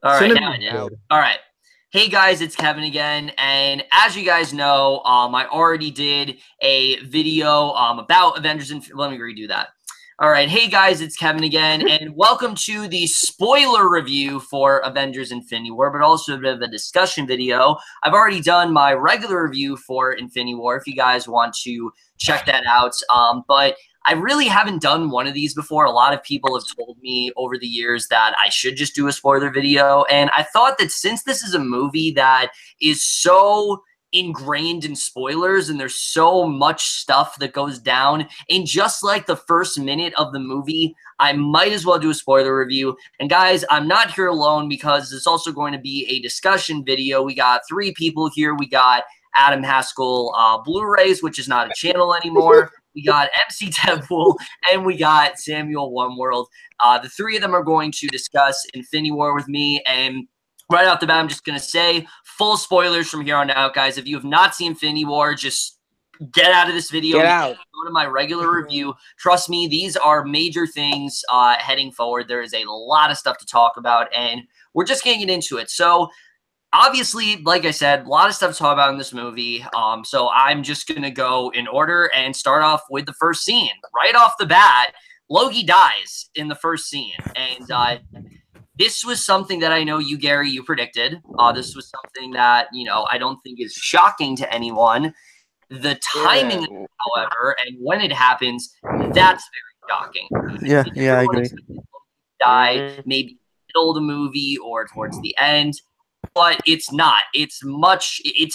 All right, now, Cinema's good. all right. Hey guys, it's Kevin again, and as you guys know, I already did a video about Avengers. Let me redo that. All right, hey guys, it's Kevin again, and welcome to the spoiler review for Avengers: Infinity War, but also a bit of a discussion video. I've already done my regular review for Infinity War. If you guys want to check that out, but I really haven't done one of these before. A lot of people have told me over the years that I should just do a spoiler video. And I thought that since this is a movie that is so ingrained in spoilers and there's so much stuff that goes down in just like the first minute of the movie, I might as well do a spoiler review. And guys, I'm not here alone because it's also going to be a discussion video. We got 3 people here. We got Adam Haskell Blu-Rays, which is not a channel anymore. We got MC Deadpool, and we got Samuel One World. The 3 of them are going to discuss Infinity War with me. And right off the bat, I'm just going to say full spoilers from here on out, guys. If you have not seen Infinity War, just get out of this video. Get out. Go to my regular review. Trust me, these are major things heading forward. There is a lot of stuff to talk about, and we're just going to get into it. So, obviously, like I said, a lot of stuff to talk about in this movie. So I'm just going to go in order and start off with the first scene. Right off the bat, Loki dies in the first scene. And this was something that I know you, Gary, you predicted. This was something that, I don't think is shocking to anyone. The timing, however, and when it happens, that's very shocking. Yeah, I agree. Die maybe in the middle of the movie or towards the end. But it's not. It's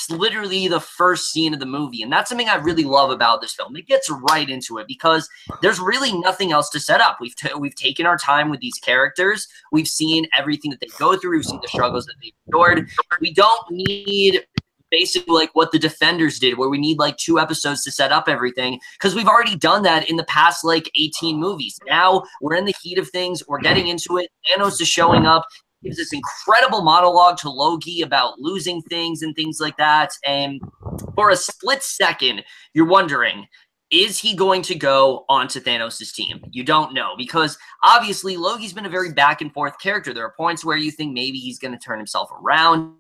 literally the first scene of the movie. And that's something I really love about this film. It gets right into it because there's really nothing else to set up. We've taken our time with these characters. We've seen everything that they go through. We've seen the struggles that they've endured. We don't need basically like what the Defenders did, where we need like 2 episodes to set up everything, because we've already done that in the past like 18 movies. Now we're in the heat of things. We're getting into it. Thanos is showing up. Gives this incredible monologue to Loki about losing things and things like that. And for a split second, you're wondering, is he going to go onto Thanos' team? You don't know, because obviously Loki's been a very back and forth character. There are points where you think maybe he's going to turn himself around.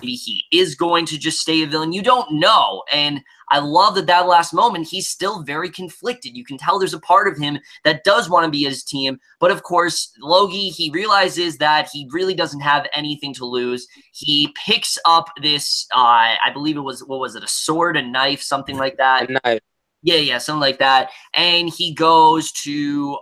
Maybe he is going to just stay a villain. You don't know. And I love that last moment, he's still very conflicted. You can tell there's a part of him that does want to be his team. But of course, Loki, he realizes that he really doesn't have anything to lose. He picks up this, I believe it was, what was it, a sword, a knife, something like that. A knife. Yeah, something like that. And he goes to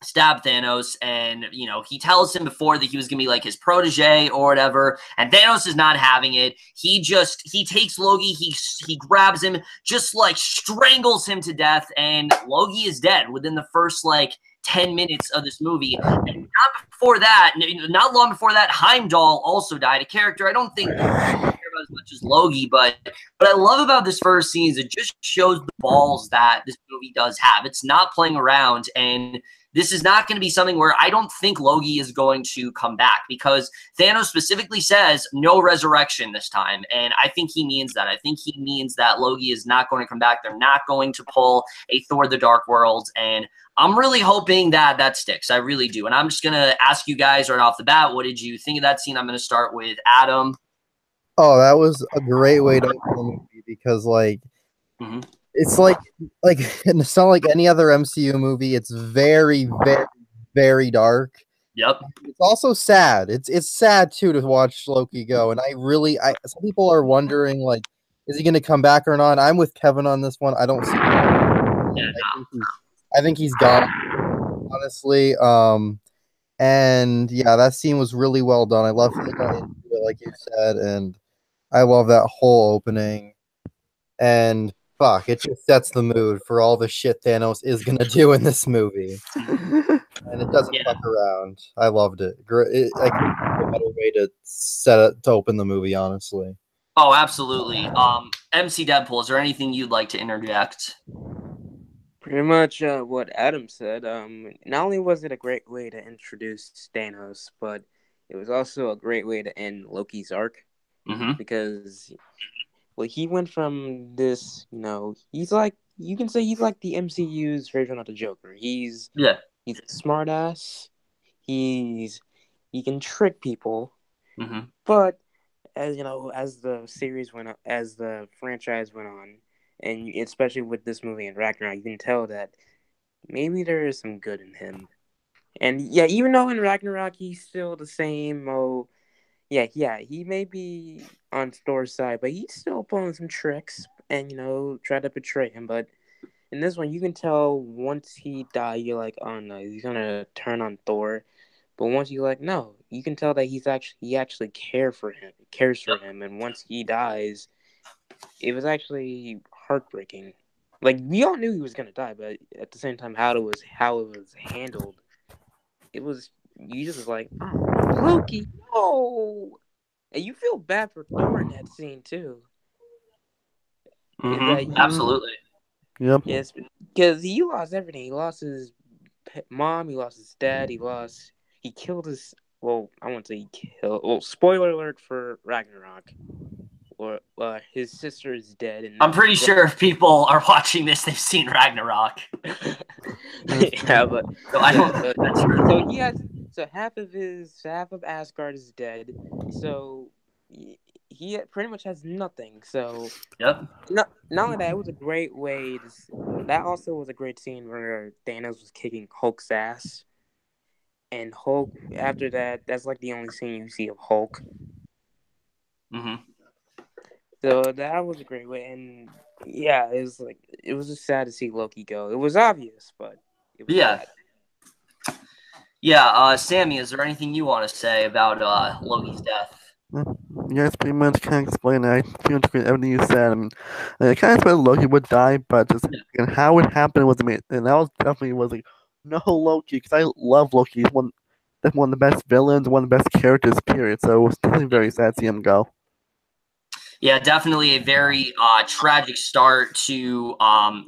stab Thanos, and he tells him before that he was gonna be like his protege or whatever, and Thanos is not having it. He takes Loki, he grabs him, just like strangles him to death, and Loki is dead within the first like 10 minutes of this movie. And not long before that, Heimdall also died, a character I don't think as much as Loki, but what I love about this first scene is it just shows the balls that this movie does have. It's not playing around, and this is not going to be something where I don't think Loki is going to come back, because Thanos specifically says no resurrection this time, and I think he means that. I think he means that Loki is not going to come back. They're not going to pull a Thor the Dark World, and I'm really hoping that that sticks. I really do. And I'm just going to ask you guys right off the bat, what did you think of that scene? I'm going to start with Adam. Oh, that was a great way to open the movie because, like, it's like it's not like any other MCU movie. It's very, very, very dark. Yep. It's also sad. It's sad too to watch Loki go. And some people are wondering, like, is he going to come back or not? I'm with Kevin on this one. I don't see. I think he's gone. Honestly, and yeah, that scene was really well done. I love how they got into it, like you said, and I love that whole opening. And fuck, it just sets the mood for all the shit Thanos is gonna do in this movie. And it doesn't fuck around. I loved it. Great, like a better way to open the movie, honestly. Oh, absolutely. MC Deadpool, is there anything you'd like to interject? Pretty much what Adam said. Not only was it a great way to introduce Thanos, but it was also a great way to end Loki's arc. Because, well, he went from this, he's like, you can say he's like the MCU's version of the Joker. He's a smart ass. He's he can trick people. But as you know, as the series went on, as the franchise went on, and especially with this movie and Ragnarok, you can tell that maybe there is some good in him. And yeah, even though in Ragnarok he's still the same, he may be on Thor's side, but he's still pulling some tricks and try to betray him. But in this one, you can tell once he died, you're like, oh no, he's gonna turn on Thor. But once you're like, no, you can tell that he actually cares for him, and once he dies, it was actually heartbreaking. Like we all knew he was gonna die, but at the same time, how it was handled, it was you just was like, oh, Loki, no, and you feel bad for Thor in that scene too. Absolutely. Yep. Yes, because he lost everything. He lost his mom. He lost his dad. He killed his. Well, I won't say he killed. Well, spoiler alert for Ragnarok. Or his sister is dead. And I'm pretty sure if people are watching this, they've seen Ragnarok. Yeah, but so he has. So half of Asgard is dead. So he pretty much has nothing. So yep. Not only that, it was a great way. That also was a great scene where Thanos was kicking Hulk's ass, and Hulk. After that, that's like the only scene you see of Hulk. So that was a great way, and yeah, it was just sad to see Loki go. It was obvious, but it was sad. Yeah, Sammy, is there anything you want to say about Loki's death? Yes, pretty much can't explain it. I pretty much agree with everything you said. I mean, I can't explain Loki would die, but just and how it happened was amazing. And that was definitely was like, no Loki, because I love Loki. He's one of the best villains, one of the best characters, period. So it was definitely very sad to see him go. Yeah, definitely a very tragic start to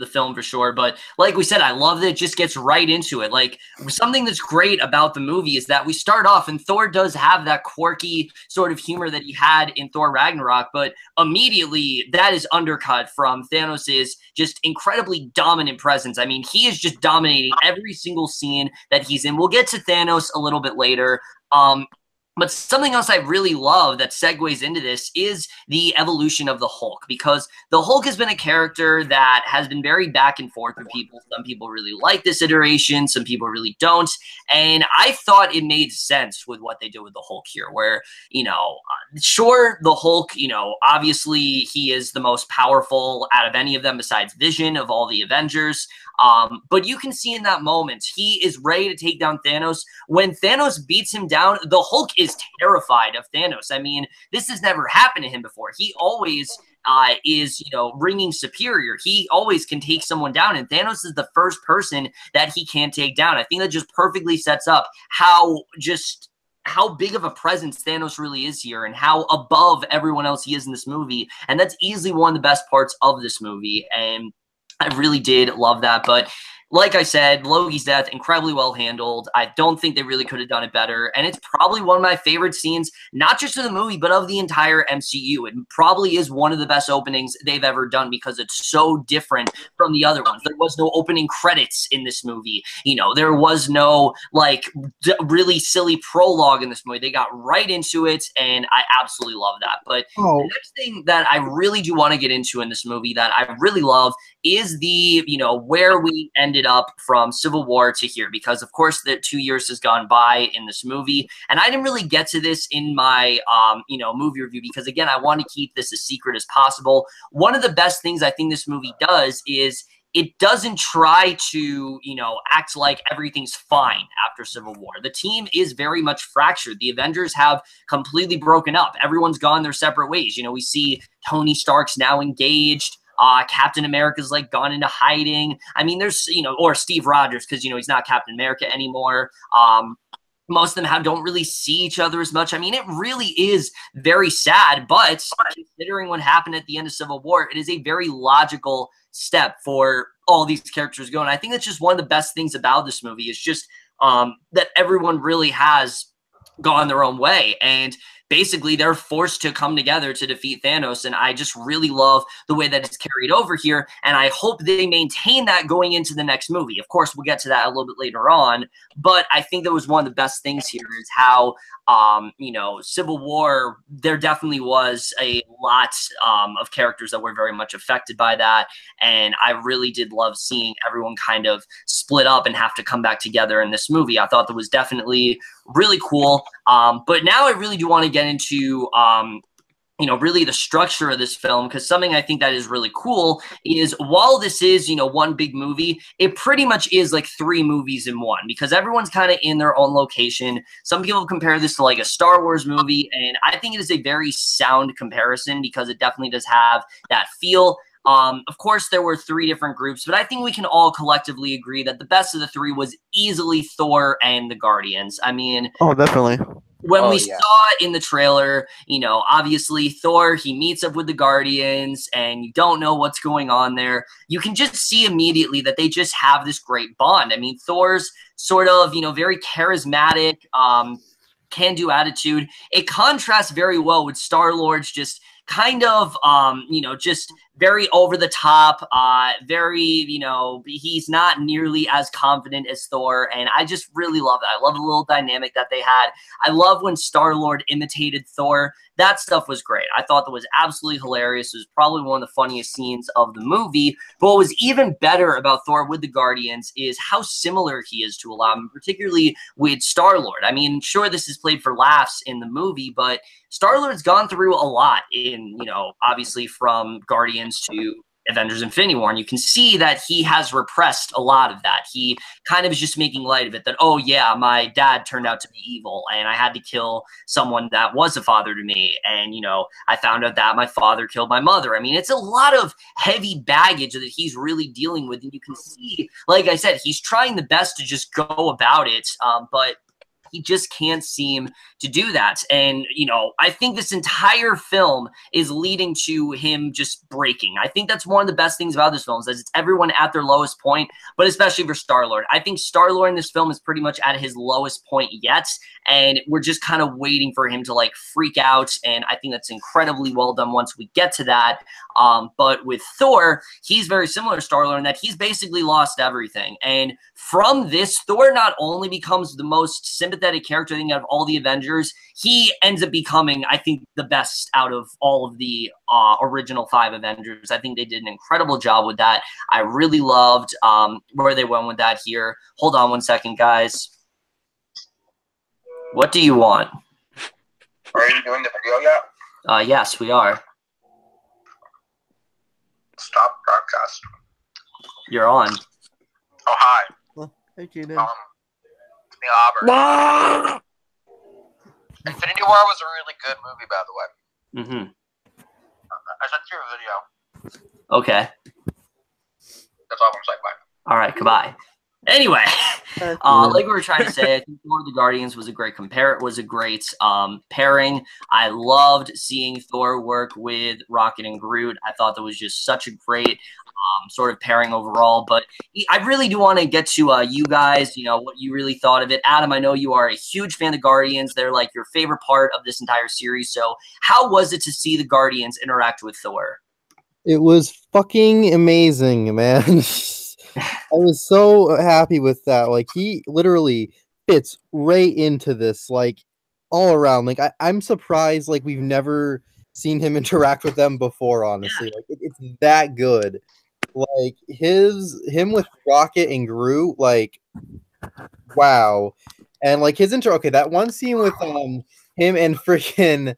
the film for sure. But like we said, I love that it just gets right into it. Like something that's great about the movie is that we start off and Thor does have that quirky sort of humor that he had in Thor Ragnarok, but immediately that is undercut from Thanos's just incredibly dominant presence. I mean, he is just dominating every single scene that he's in. We'll get to Thanos a little bit later. But something else I really love that segues into this is the evolution of the Hulk, because the Hulk has been a character that has been very back and forth with people. Some people really like this iteration, some people really don't. And I thought it made sense with what they did with the Hulk here, where, sure, the Hulk, obviously he is the most powerful out of any of them besides Vision of all the Avengers. But you can see in that moment, he is ready to take down Thanos. When Thanos beats him down, the Hulk is terrified of Thanos. I mean, this has never happened to him before. He always is, ringing superior. He always can take someone down, and Thanos is the first person that he can't take down. I think that just perfectly sets up how big of a presence Thanos really is here and how above everyone else he is in this movie. And that's easily one of the best parts of this movie. And I really did love that. But like I said, Loki's death, incredibly well handled. I don't think they really could have done it better. And it's probably one of my favorite scenes, not just of the movie, but of the entire MCU. It probably is one of the best openings they've ever done because it's so different from the other ones. There was no opening credits in this movie. There was no really silly prologue in this movie. They got right into it, and I absolutely love that. But the next thing that I really do want to get into in this movie that I really love is the, where we ended up from Civil War to here, because of course the 2 years has gone by in this movie, and I didn't really get to this in my, movie review, because again, I want to keep this as secret as possible. One of the best things I think this movie does is it doesn't try to, act like everything's fine after Civil War. The team is very much fractured. The Avengers have completely broken up. Everyone's gone their separate ways. We see Tony Stark's now engaged. Captain America's gone into hiding. I mean, there's, or Steve Rogers, because, he's not Captain America anymore. Most of them don't really see each other as much. I mean, it really is very sad, but considering what happened at the end of Civil War, it is a very logical step for all these characters going. I think that's just one of the best things about this movie is just that everyone really has gone their own way. And basically they're forced to come together to defeat Thanos. And I just really love the way that it's carried over here. And I hope they maintain that going into the next movie. Of course, we'll get to that a little bit later on. But I think that was one of the best things here is how, you know, Civil War, there definitely was a lot of characters that were very much affected by that. And I really did love seeing everyone kind of split up and have to come back together in this movie. I thought that was definitely really cool. But now I really do want to get into, you know, really the structure of this film, because something I think that is really cool is while this is, you know, one big movie, it pretty much is like 3 movies in one, because everyone's kind of in their own location. Some people compare this to like a Star Wars movie, and I think it is a very sound comparison because it definitely does have that feel. Of course, there were 3 different groups, but I think we can all collectively agree that the best of the 3 was easily Thor and the Guardians. I mean, oh, definitely. When we saw it in the trailer, you know, obviously Thor, he meets up with the Guardians and you don't know what's going on there. You can just see immediately that they just have this great bond. I mean, Thor's sort of, you know, very charismatic, can-do attitude. It contrasts very well with Star-Lord's just kind of, you know, just very over the top, very, you know, he's not nearly as confident as Thor. And I just really love that. I love the little dynamic that they had. I love when Star-Lord imitated Thor. That stuff was great. I thought that was absolutely hilarious. It was probably one of the funniest scenes of the movie. But what was even better about Thor with the Guardians is how similar he is to a lot of them, particularly with Star-Lord. I mean, sure, this is played for laughs in the movie, but Star-Lord's gone through a lot in, you know, obviously from Guardians to Avengers Infinity War, and you can see that he has repressed a lot of that. He kind of is just making light of it, that, oh yeah, my dad turned out to be evil, and I had to kill someone that was a father to me, and, you know, I found out that my father killed my mother. I mean, it's a lot of heavy baggage that he's really dealing with, and you can see, like I said, he's trying the best to just go about it, but he just can't seem to do that. And, you know, I think this entire film is leading to him just breaking. I think that's one of the best things about this film, is that it's everyone at their lowest point, but especially for Star-Lord. I think Star-Lord in this film is pretty much at his lowest point yet, and we're just kind of waiting for him to, like, freak out, and I think that's incredibly well done once we get to that. But with Thor, he's very similar to Star-Lord in that he's basically lost everything. And from this, Thor not only becomes the most sympathetic character, I think, out of all the Avengers, he ends up becoming, I think, the best out of all of the original 5 Avengers. I think they did an incredible job with that. I really loved where they went with that here. Hold on one second, guys. What do you want? Are you doing the video yet? Yes, we are. Stop broadcast. You're on. Oh, hi. Hey, Keenan. It's me, Auburn. Infinity War was a really good movie, by the way. Mm-hmm. I sent you a video. Okay. That's all I'm saying. Bye. All right, goodbye. Anyway, like we were trying to say, I think Thor: The Guardians was a great pairing. I loved seeing Thor work with Rocket and Groot. I thought that was just such a great sort of pairing overall. But I really do want to get to you guys, you know, what you really thought of it. Adam, I know you are a huge fan of the Guardians. They're like your favorite part of this entire series. So how was it to see the Guardians interact with Thor? It was fucking amazing, man. I was so happy with that. Like, he literally fits right into this, like, all around. Like, I'm surprised, like, we've never seen him interact with them before, honestly. Like, it's that good. Like, him with Rocket and Groot, like, wow. And, like, his intro, okay, that one scene with him and freaking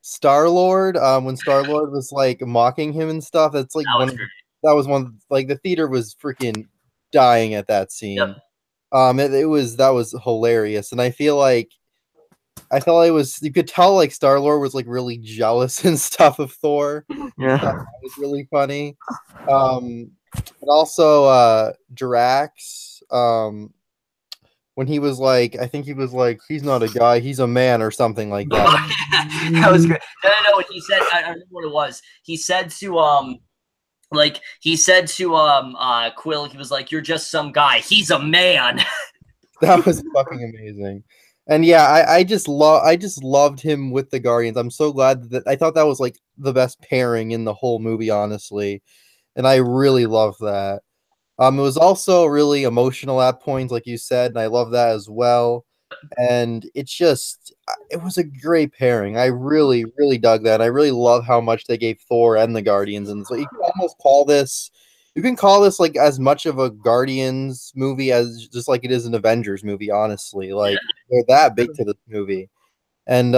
Star-Lord, when Star-Lord was, like, mocking him and stuff, that's, like, that was one, like, the theater was freaking dying at that scene. Yep. That was hilarious, and I felt like it was, you could tell, like, Star-Lord was, like, really jealous and stuff of Thor. Yeah, that was really funny. And also Drax, when he was like, I think he was like, he's not a guy, he's a man, or something like that. That was good. No, what he said, I don't know what it was. He said to Quill, he was like, "You're just some guy. He's a man." That was fucking amazing. And yeah, I just loved him with the Guardians. I'm so glad that I thought that was like the best pairing in the whole movie, honestly. And I really love that. It was also really emotional at points, like you said, and I love that as well. And it was a great pairing. I really, really dug that. I really love how much they gave Thor and the Guardians. And so you can call this like as much of a Guardians movie as just like it is an Avengers movie, honestly. Like they're that big to this movie. And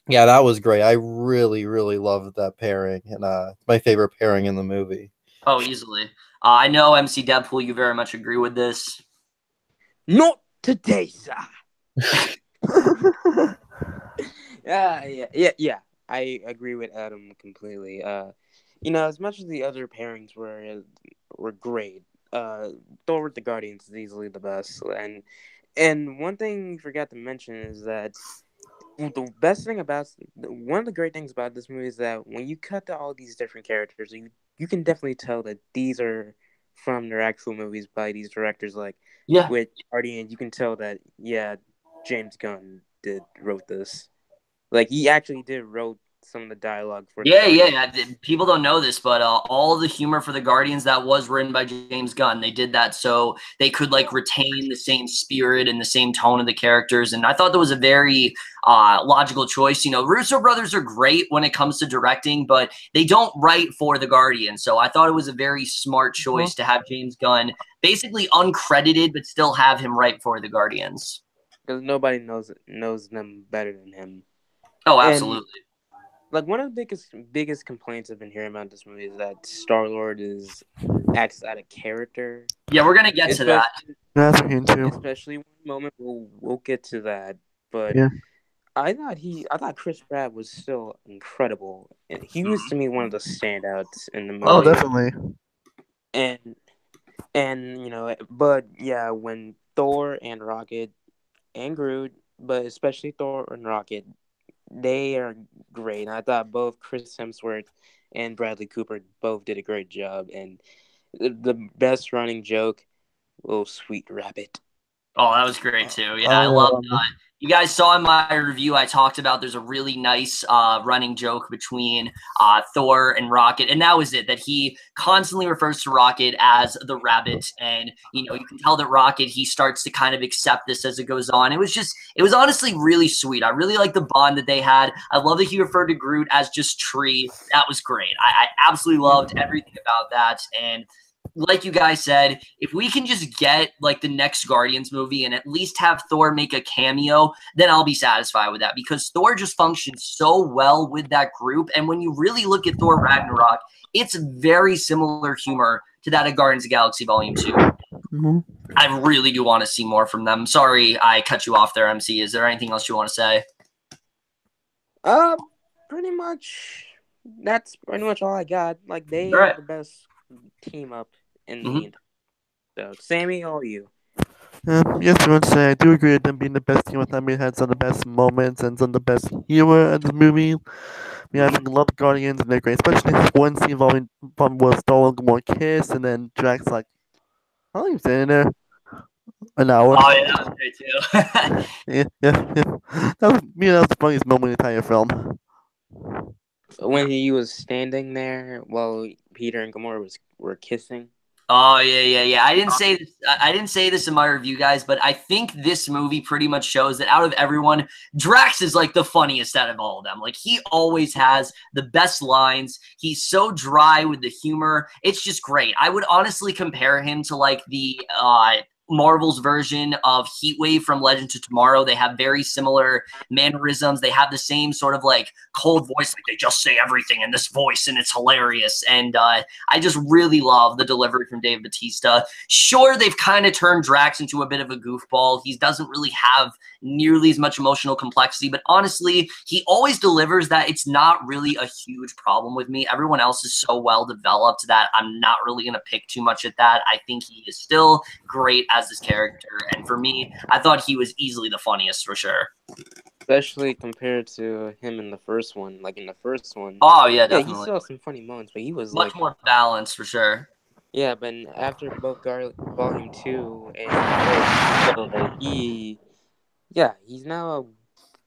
yeah, that was great. I really, really loved that pairing, and my favorite pairing in the movie. Oh, easily. I know MC Deadpool, you very much agree with this. Not today, sir. Yeah. I agree with Adam completely. As much as the other pairings were great, Thor with the Guardians is easily the best. And one thing you forgot to mention is that one of the great things about this movie is that when you cut to all these different characters, you can definitely tell that these are from their actual movies by these directors. Like with Guardians, you can tell that James Gunn wrote this. Like he actually did wrote some of the dialogue for. Yeah. People don't know this, but all the humor for the Guardians that was written by James Gunn. They did that so they could like retain the same spirit and the same tone of the characters. And I thought that was a very logical choice. Russo brothers are great when it comes to directing, but they don't write for the Guardians. So I thought it was a very smart choice to have James Gunn basically uncredited, but still have him write for the Guardians. Because nobody knows them better than him. Oh, absolutely. Like one of the biggest complaints I've been hearing about this movie is that Star-Lord acts out of character. Yeah, we're gonna get to that. That's me too. Especially one moment we'll get to that. But I thought Chris Pratt was still incredible. And he was to me one of the standouts in the movie. Oh, definitely. But yeah, when Thor and Rocket and Groot, but especially Thor and Rocket, they are great. And I thought both Chris Hemsworth and Bradley Cooper both did a great job. And the best running joke, "Oh, sweet rabbit." Oh, that was great too. Yeah, I love that. You guys saw in my review, I talked about there's a really nice running joke between Thor and Rocket. And that was it, that he constantly refers to Rocket as the rabbit. And, you can tell that Rocket, he starts to kind of accept this as it goes on. It was honestly really sweet. I really like the bond that they had. I love that he referred to Groot as just Tree. That was great. I absolutely loved everything about that. And like you guys said, if we can just get like the next Guardians movie and at least have Thor make a cameo, then I'll be satisfied with that, because Thor just functions so well with that group. And when you really look at Thor Ragnarok, it's very similar humor to that of Guardians of the Galaxy Volume 2. Mm-hmm. I really do want to see more from them. Sorry I cut you off there, MC. Is there anything else you want to say? Pretty much. That's pretty much all I got. Like, they are the best team up in the end. So, Sammy, all you. Yes, I would say I do agree with them being the best team. With them, we had some of the best moments and some of the best humor in the movie. I love the Guardians and they're great, especially one scene involving was Stolen more kiss, and then Drax like, how long you staying there? An hour. Oh yeah, that was great too. yeah. That was the funniest moment in the entire film. When he was standing there while Peter and Gamora were kissing. Oh yeah. I didn't say this in my review, guys, but I think this movie pretty much shows that out of everyone, Drax is like the funniest out of all of them. Like, he always has the best lines. He's so dry with the humor. It's just great. I would honestly compare him to like the Marvel's version of Heatwave from Legends of Tomorrow. They have very similar mannerisms. They have the same sort of like cold voice. Like, they just say everything in this voice and it's hilarious. And I just really love the delivery from Dave Bautista. Sure, they've kind of turned Drax into a bit of a goofball. He doesn't really have nearly as much emotional complexity, but honestly, he always delivers that it's not really a huge problem with me. Everyone else is so well developed that I'm not really going to pick too much at that. I think he is still great as this character, and for me, I thought he was easily the funniest for sure. Especially compared to him in the first one. Like, in the first one, oh yeah, definitely. He saw some funny moments, but he was much more balanced for sure. Yeah, but after both Volume 2 and he Yeah, he's now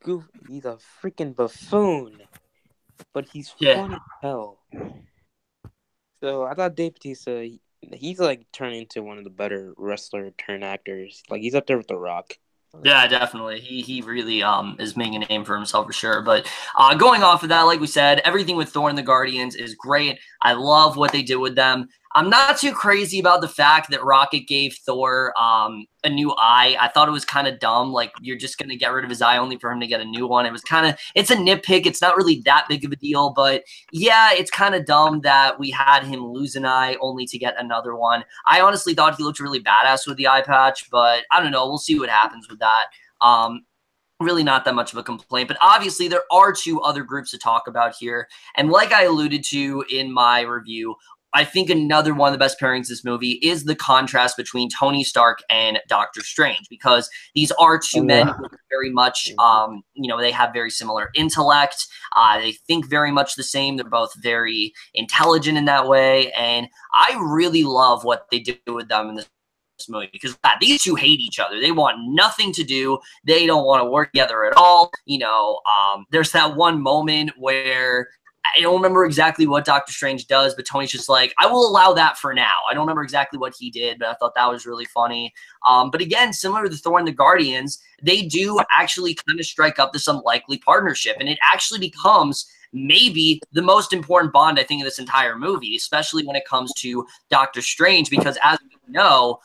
he's a freaking buffoon, but he's funny as hell. So I thought Dave Bautista, he's like turned into one of the better wrestler turned actors. Like he's up there with The Rock. Yeah, definitely. He really is making a name for himself for sure. But going off of that, like we said, everything with Thor and the Guardians is great. I love what they did with them. I'm not too crazy about the fact that Rocket gave Thor a new eye. I thought it was kind of dumb. Like, you're just going to get rid of his eye only for him to get a new one. It was kind of, it's a nitpick. It's not really that big of a deal. But yeah, it's kind of dumb that we had him lose an eye only to get another one. I honestly thought he looked really badass with the eye patch, but I don't know. We'll see what happens with that. Really not that much of a complaint, but obviously there are two other groups to talk about here. And like I alluded to in my review, I think another one of the best pairings in this movie is the contrast between Tony Stark and Doctor Strange, because these are two men who are very much, they have very similar intellect. They think very much the same. They're both very intelligent in that way. And I really love what they do with them in this movie, because these two hate each other. They want nothing to do. They don't want to work together at all. There's that one moment where I don't remember exactly what Doctor Strange does, but Tony's just like, I will allow that for now. I don't remember exactly what he did, but I thought that was really funny. But again, similar to the Thor and the Guardians, they do actually kind of strike up this unlikely partnership, and it actually becomes maybe the most important bond, I think, in this entire movie, especially when it comes to Doctor Strange, because as we know,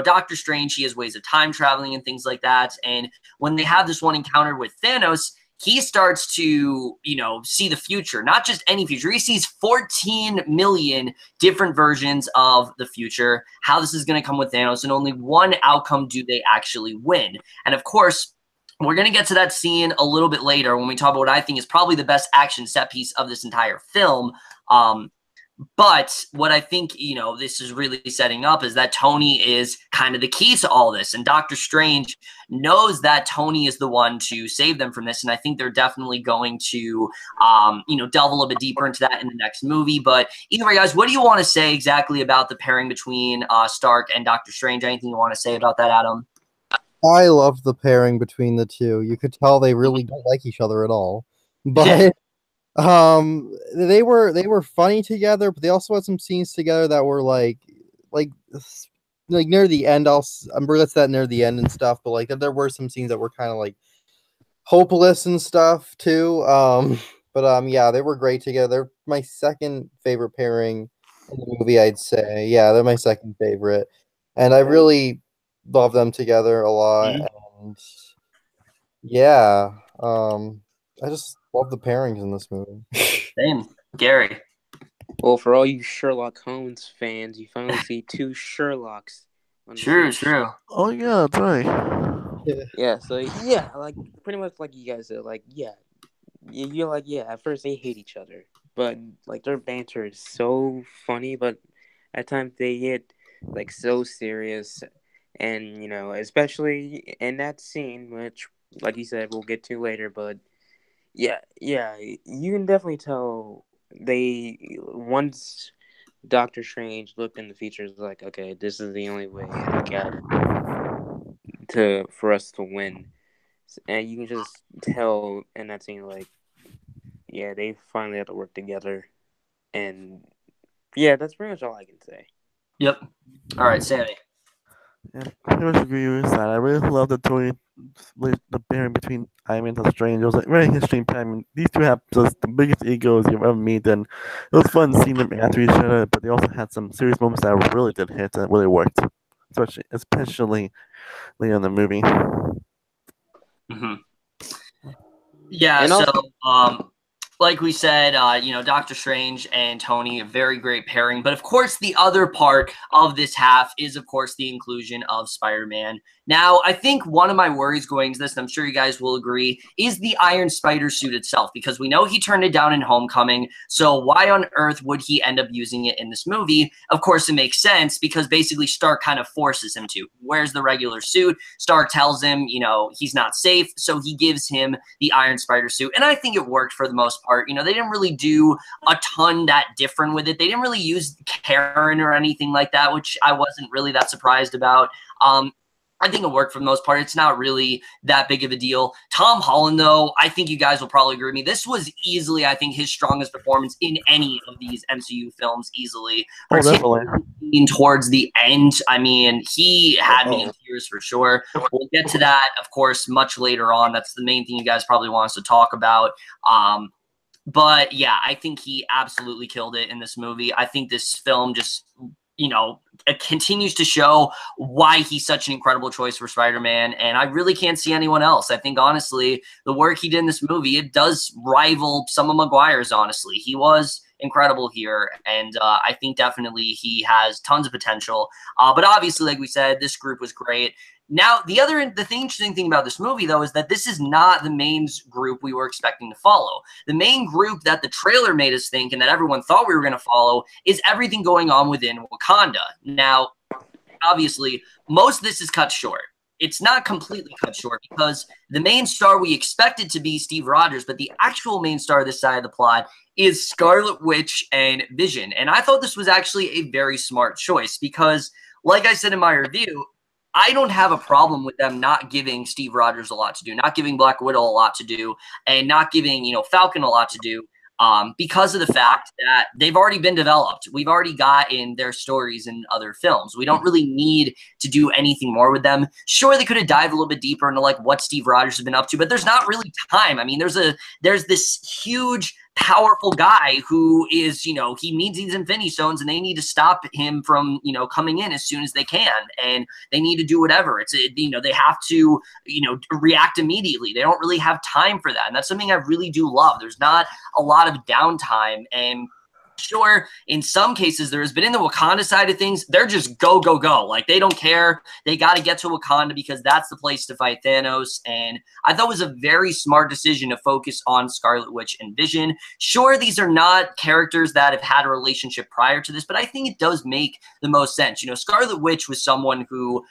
Doctor Strange, he has ways of time traveling and things like that. And when they have this one encounter with Thanos, he starts to, see the future, not just any future. He sees 14 million different versions of the future, how this is going to come with Thanos, and only one outcome do they actually win. And of course, we're going to get to that scene a little bit later when we talk about what I think is probably the best action set piece of this entire film. But what I think, this is really setting up is that Tony is kind of the key to all this. And Doctor Strange knows that Tony is the one to save them from this. And I think they're definitely going to, delve a little bit deeper into that in the next movie. But either way, guys, what do you want to say exactly about the pairing between Stark and Doctor Strange? Anything you want to say about that, Adam? I love the pairing between the two. You could tell they really don't like each other at all. But they were funny together, but they also had some scenes together that were like near the end. I'm sure that's that near the end and stuff, but like there were some scenes that were kind of like hopeless and stuff too. Yeah, they were great together. They're my second favorite pairing in the movie, I'd say. Yeah, they're my second favorite. And I really love them together a lot. And yeah, I just love the pairings in this movie. Same. Gary. Well, for all you Sherlock Holmes fans, you finally see two Sherlocks. True. Oh, yeah, that's right. Yeah, so, yeah, like, pretty much like you guys said, like, yeah. You're like, yeah, at first they hate each other. But, like, their banter is so funny, but at times they get, like, so serious. And, especially in that scene, which, like you said, we'll get to later, but yeah, you can definitely tell once Doctor Strange looked in the features, like, okay, this is the only way I got for us to win. And you can just tell in that scene, like, yeah, they finally had to work together. And yeah, that's pretty much all I can say. Yep. All right, Sammy. Yeah, I pretty much agree with that. I really love the pairing between Iron Man and Strange. It was like very interesting pairing. These two have just the biggest egos you've ever met, and it was fun seeing them after each other. But they also had some serious moments that really did hit and really worked, especially later in the movie. Yeah. And like we said, Doctor Strange and Tony, a very great pairing. But of course, the other part of this half is, of course, the inclusion of Spider-Man. Now, I think one of my worries going into this, and I'm sure you guys will agree, is the Iron Spider suit itself, because we know he turned it down in Homecoming. So why on earth would he end up using it in this movie? Of course, it makes sense because basically Stark kind of forces him to. Where's the regular suit? Stark tells him, he's not safe. So he gives him the Iron Spider suit. And I think it worked for the most part. They didn't really do a ton that different with it. They didn't really use Karen or anything like that, which I wasn't really that surprised about. I think it worked for the most part. It's not really that big of a deal. Tom Holland, though, I think you guys will probably agree with me. This was easily, I think, his strongest performance in any of these MCU films, easily. Definitely. Towards the end, I mean, he had me in tears for sure. We'll get to that, of course, much later on. That's the main thing you guys probably want us to talk about. But yeah, I think he absolutely killed it in this movie. I think this film just, it continues to show why he's such an incredible choice for Spider-Man, and I really can't see anyone else. I think, honestly, the work he did in this movie, it does rival some of Maguire's, honestly. He was incredible here, and I think definitely he has tons of potential. But obviously, like we said, this group was great. Now, the interesting thing about this movie, though, is that this is not the main group we were expecting to follow. The main group that the trailer made us think and that everyone thought we were going to follow is everything going on within Wakanda. Now, obviously, most of this is cut short. It's not completely cut short because the main star we expected to be Steve Rogers, but the actual main star of this side of the plot is Scarlet Witch and Vision. And I thought this was actually a very smart choice because, like I said in my review, I don't have a problem with them not giving Steve Rogers a lot to do, not giving Black Widow a lot to do, and not giving, Falcon a lot to do, because of the fact that they've already been developed. We've already gotten their stories in other films. We don't really need to do anything more with them. Sure, they could have dived a little bit deeper into like what Steve Rogers has been up to, but there's not really time. I mean, there's this huge, powerful guy who is, he needs these Infinity Stones, and they need to stop him from, coming in as soon as they can, and they need to do whatever. They have to, react immediately. They don't really have time for that, and that's something I really do love. There's not a lot of downtime, and sure, in some cases there has been in the Wakanda side of things, they're just go, go, go. Like, they don't care. They got to get to Wakanda because that's the place to fight Thanos. And I thought it was a very smart decision to focus on Scarlet Witch and Vision. Sure, these are not characters that have had a relationship prior to this, but I think it does make the most sense. Scarlet Witch was someone who,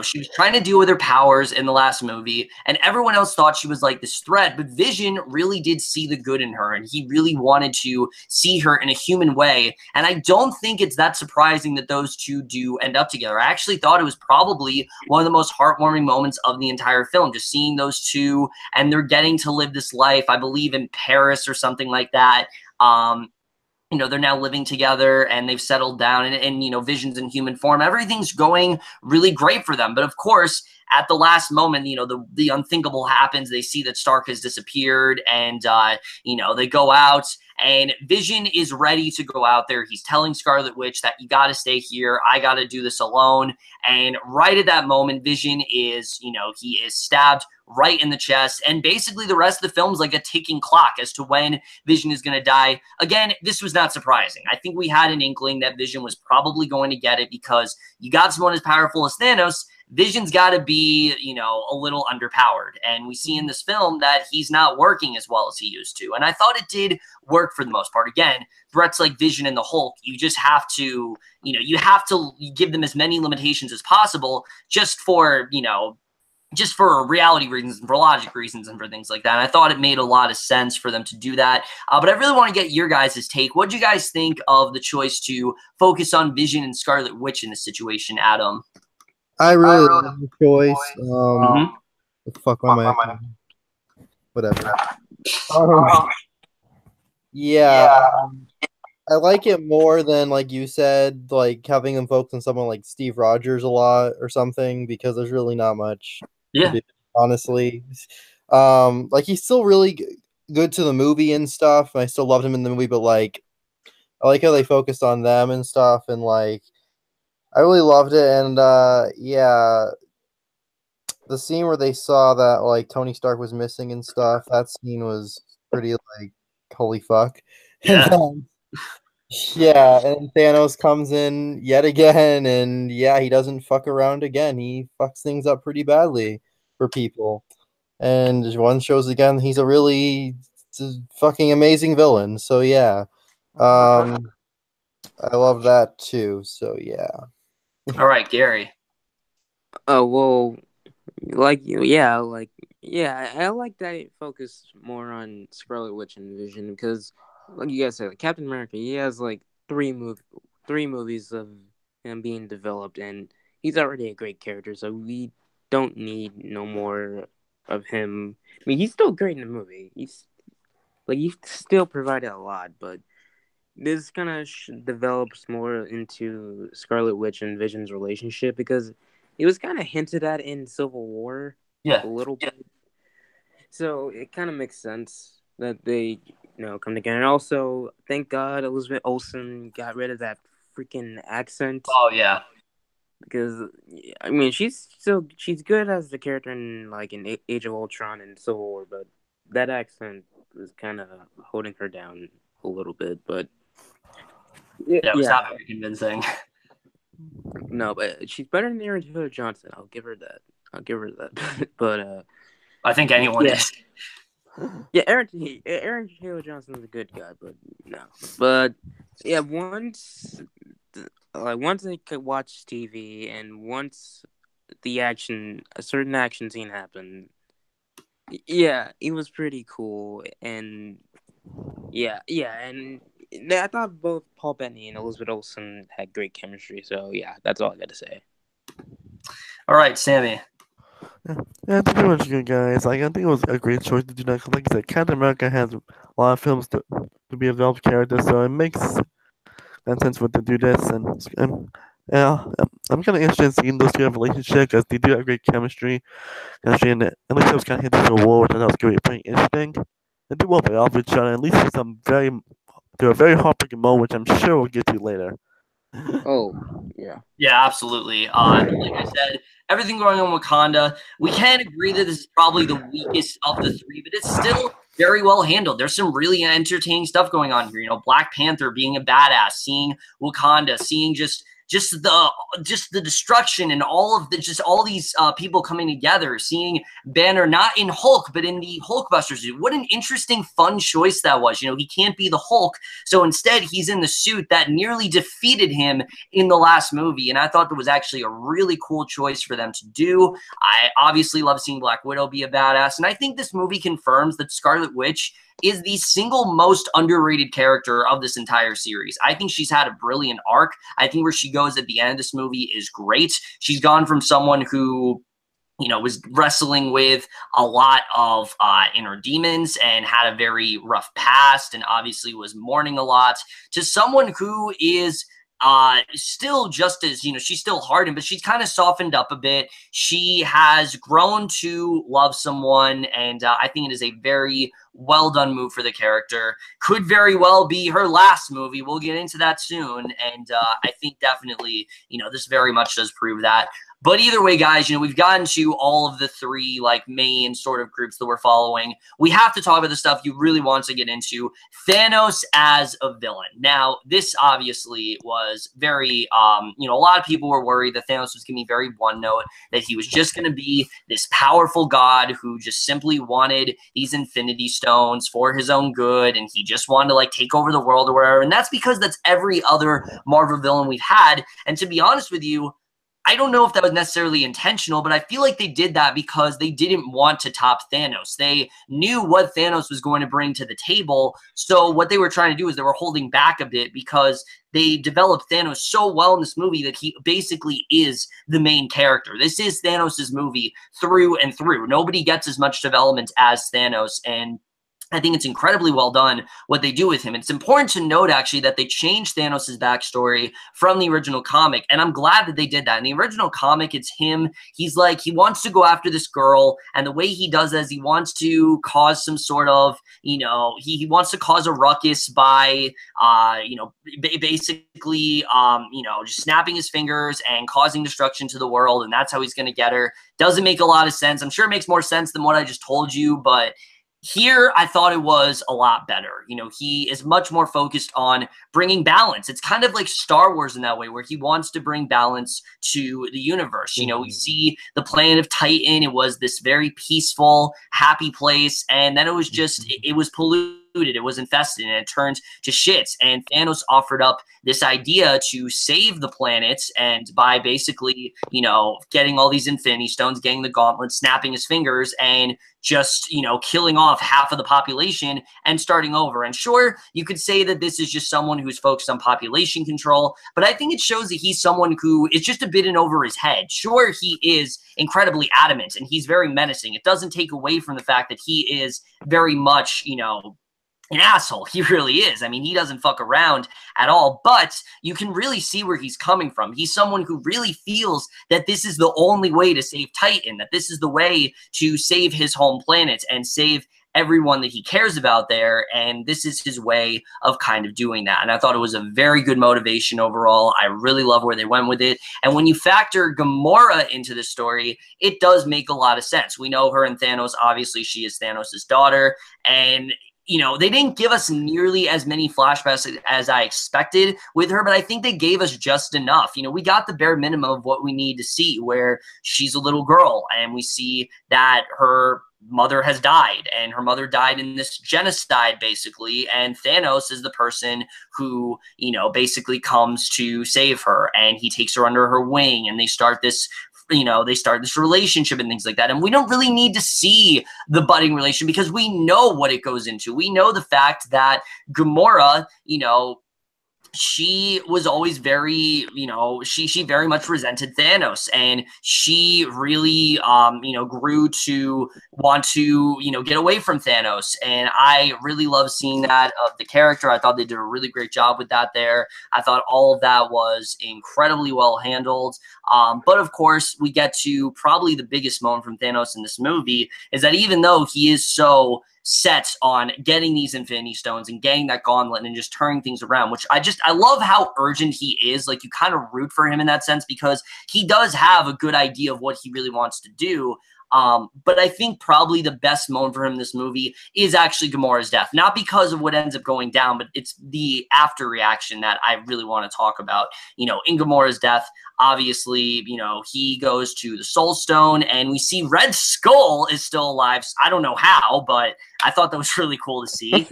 she was trying to deal with her powers in the last movie, and everyone else thought she was like this threat, but Vision really did see the good in her, and he really wanted to see her in a human way. And I don't think it's that surprising that those two do end up together. I actually thought it was probably one of the most heartwarming moments of the entire film, just seeing those two, and they're getting to live this life, I believe in Paris or something like that. They're now living together and they've settled down, and Vision's in human form. Everything's going really great for them. But of course, at the last moment, the unthinkable happens. They see that Stark has disappeared, and, they go out, and Vision is ready to go out there. He's telling Scarlet Witch that you got to stay here. I got to do this alone. And right at that moment, Vision is, he is stabbed right in the chest. And basically the rest of the film's like a ticking clock as to when Vision is going to die. Again, this was not surprising. I think we had an inkling that Vision was probably going to get it because you got someone as powerful as Thanos. Vision's got to be, a little underpowered. And we see in this film that he's not working as well as he used to. And I thought it did work for the most part. Again, threats like Vision and the Hulk, you just have to, you have to give them as many limitations as possible just for, just for reality reasons and for logic reasons and for things like that. And I thought it made a lot of sense for them to do that. But I really want to get your guys' take. What do you guys think of the choice to focus on Vision and Scarlet Witch in this situation, Adam? I really love the choice. What the fuck am I? Whatever. Yeah. I like it more than, like you said, like having them focus on someone like Steve Rogers a lot or something, because there's really not much. Yeah. Honestly. Like, he's still really good to the movie and stuff. And I still loved him in the movie, but like, I like how they focused on them and stuff, and like, I really loved it. And yeah, the scene where they saw that like Tony Stark was missing and stuff, that scene was pretty like, holy fuck. Yeah. Yeah, and Thanos comes in yet again, and yeah, he doesn't fuck around again. He fucks things up pretty badly for people. And one shows again he's a really fucking amazing villain. So yeah. I love that too. So yeah. All right, Gary. Oh, well, I like that it focused more on Scarlet Witch and Vision because, like you guys said, like Captain America, he has like three movies of him being developed, and he's already a great character, so we don't need no more of him. I mean, he's still great in the movie. He still provided a lot, but this kind of develops more into Scarlet Witch and Vision's relationship because it was kind of hinted at in Civil War a little bit. So it kind of makes sense that they, come together. And also, thank God Elizabeth Olsen got rid of that freaking accent. Oh yeah, because I mean she's good as the character in Age of Ultron and Civil War, but that accent was kind of holding her down a little bit. But it was not very convincing. No, but she's better than Aaron Taylor Johnson. I'll give her that. But I think anyone is. Yeah, Aaron Taylor Johnson is a good guy, but no. But yeah, once I could watch TV and once a certain action scene happened, yeah, it was pretty cool. And and I thought both Paul Bettany and Elizabeth Olsen had great chemistry. So yeah, that's all I got to say. All right, Sammy. Yeah, it's pretty much good, guys. I think it was a great choice to do that. Cause like I said, Captain America has a lot of films to be a developed character, so it makes sense for to do this. And I'm kind of interested in seeing those two have a relationship because they do have great chemistry. And at least it was kind of hinted to a war, which I thought was pretty interesting. They do well play off each other, at least to a very heartbreaking moment, which I'm sure we'll get to later. Oh, yeah. Yeah, absolutely. Like I said, everything going on in Wakanda, we can agree that this is probably the weakest of the three, but it's still very well handled. There's some really entertaining stuff going on here. Black Panther being a badass, seeing Wakanda, seeing just the destruction and all these people coming together, seeing Banner not in Hulk but in the Hulkbuster suit. What an interesting, fun choice that was. He can't be the Hulk, so instead he's in the suit that nearly defeated him in the last movie, and I thought that was actually a really cool choice for them to do. I obviously love seeing Black Widow be a badass, and I think this movie confirms that Scarlet Witch is the single most underrated character of this entire series. I think she's had a brilliant arc. I think where she goes at the end of this movie is great. She's gone from someone who was wrestling with a lot of inner demons and had a very rough past and obviously was mourning a lot, to someone who is still just as, she's still hardened, but she's kind of softened up a bit. She has grown to love someone, and I think it is a very well done move for the character. Could very well be her last movie. We'll get into that soon, and I think definitely, this very much does prove that. But either way, guys, we've gotten to all of the three main sort of groups that we're following. We have to talk about the stuff you really want to get into. Thanos as a villain. Now, this obviously was very, a lot of people were worried that Thanos was going to be very one note, that he was just going to be this powerful god who just simply wanted these Infinity Stones for his own good, and he just wanted to take over the world or whatever. And that's because that's every other Marvel villain we've had. And to be honest with you, I don't know if that was necessarily intentional, but I feel like they did that because they didn't want to top Thanos. They knew what Thanos was going to bring to the table. So what they were trying to do is they were holding back a bit because they developed Thanos so well in this movie that he basically is the main character. This is Thanos' movie through and through. Nobody gets as much development as Thanos, and I think it's incredibly well done what they do with him. It's important to note, actually, that they changed Thanos' backstory from the original comic, and I'm glad that they did that. In the original comic, it's him. He's he wants to go after this girl, and the way he does that is he wants to cause some sort of, he wants to cause a ruckus by, basically, just snapping his fingers and causing destruction to the world, and that's how he's going to get her. Doesn't make a lot of sense. I'm sure it makes more sense than what I just told you, but here, I thought it was a lot better. He is much more focused on bringing balance. It's kind of like Star Wars in that way, where he wants to bring balance to the universe. We see the planet of Titan. It was this very peaceful, happy place. And then it was just, it was polluted it was infested, and it turned to shit. And Thanos offered up this idea to save the planets, and by basically, you know, getting all these Infinity Stones, getting the gauntlet, snapping his fingers, and just, you know, killing off half of the population and starting over. And sure, you could say that this is just someone who's focused on population control, but I think it shows that he's someone who is just a bit in over his head. Sure, he is incredibly adamant and he's very menacing. It doesn't take away from the fact that he is very much, you know, an asshole. He really is. I mean, he doesn't fuck around at all, but you can really see where he's coming from. He's someone who really feels that this is the only way to save Titan, that this is the way to save his home planet and save everyone that he cares about there, and this is his way of kind of doing that. And I thought it was a very good motivation overall. I really love where they went with it. And when you factor Gamora into the story, it does make a lot of sense. We know her and Thanos. Obviously, she is Thanos' daughter, and you know, they didn't give us nearly as many flashbacks as I expected with her, but I think they gave us just enough. You know, we got the bare minimum of what we need to see, where she's a little girl and we see that her mother has died, and her mother died in this genocide, basically, and Thanos is the person who, you know, basically comes to save her, and he takes her under her wing, and they start this, you know, they start this relationship and things like that. And we don't really need to see the budding relation because we know what it goes into. We know the fact that Gamora, you know, she was always very, you know, she very much resented Thanos, and she really, you know, grew to want to, you know, get away from Thanos. And I really love seeing that of the character. I thought they did a really great job with that there. I thought all of that was incredibly well handled. But of course, we get to probably the biggest moment from Thanos in this movie is that even though he is so set on getting these Infinity Stones and getting that gauntlet and just turning things around, which I love how urgent he is. Like, you kind of root for him in that sense because he does have a good idea of what he really wants to do. But I think probably the best moment for him in this movie is actually Gamora's death. Not because of what ends up going down, but it's the after reaction that I really want to talk about. You know, in Gamora's death, obviously, you know, he goes to the Soul Stone and we see Red Skull is still alive. I don't know how, but I thought that was really cool to see.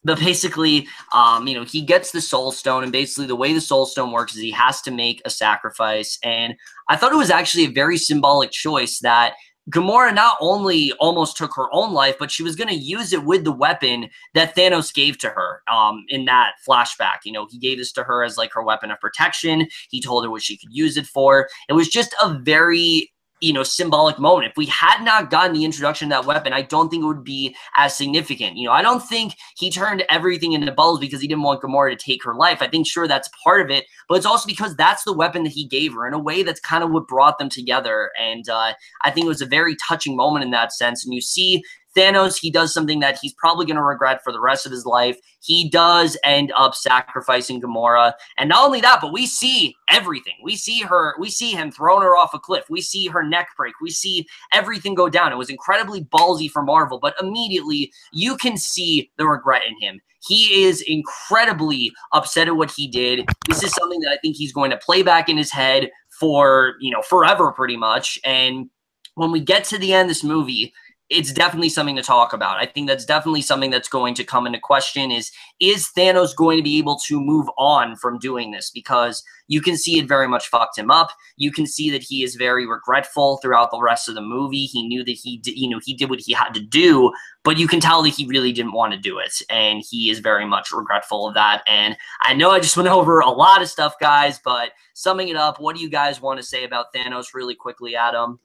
But basically, you know, he gets the Soul Stone, and basically the way the Soul Stone works is he has to make a sacrifice. And I thought it was actually a very symbolic choice that Gamora not only almost took her own life, but she was going to use it with the weapon that Thanos gave to her in that flashback. You know, he gave this to her as like her weapon of protection. He told her what she could use it for. It was just a very, you know, symbolic moment. If we had not gotten the introduction of that weapon, I don't think it would be as significant. You know, I don't think he turned everything into bubbles because he didn't want Gamora to take her life. I think, sure, that's part of it, but it's also because that's the weapon that he gave her in a way that's kind of what brought them together. And I think it was a very touching moment in that sense. And you see Thanos, he does something that he's probably going to regret for the rest of his life. He does end up sacrificing Gamora. And not only that, but we see everything. We see him throwing her off a cliff. We see her neck break. We see everything go down. It was incredibly ballsy for Marvel, but immediately you can see the regret in him. He is incredibly upset at what he did. This is something that I think he's going to play back in his head for, you know, forever pretty much. And when we get to the end of this movie, it's definitely something to talk about. I think that's definitely something that's going to come into question is Thanos going to be able to move on from doing this? Because you can see it very much fucked him up. You can see that he is very regretful throughout the rest of the movie. He knew that he did what he had to do, but you can tell that he really didn't want to do it. And he is very much regretful of that. And I know I just went over a lot of stuff, guys, but summing it up, what do you guys want to say about Thanos really quickly, Adam?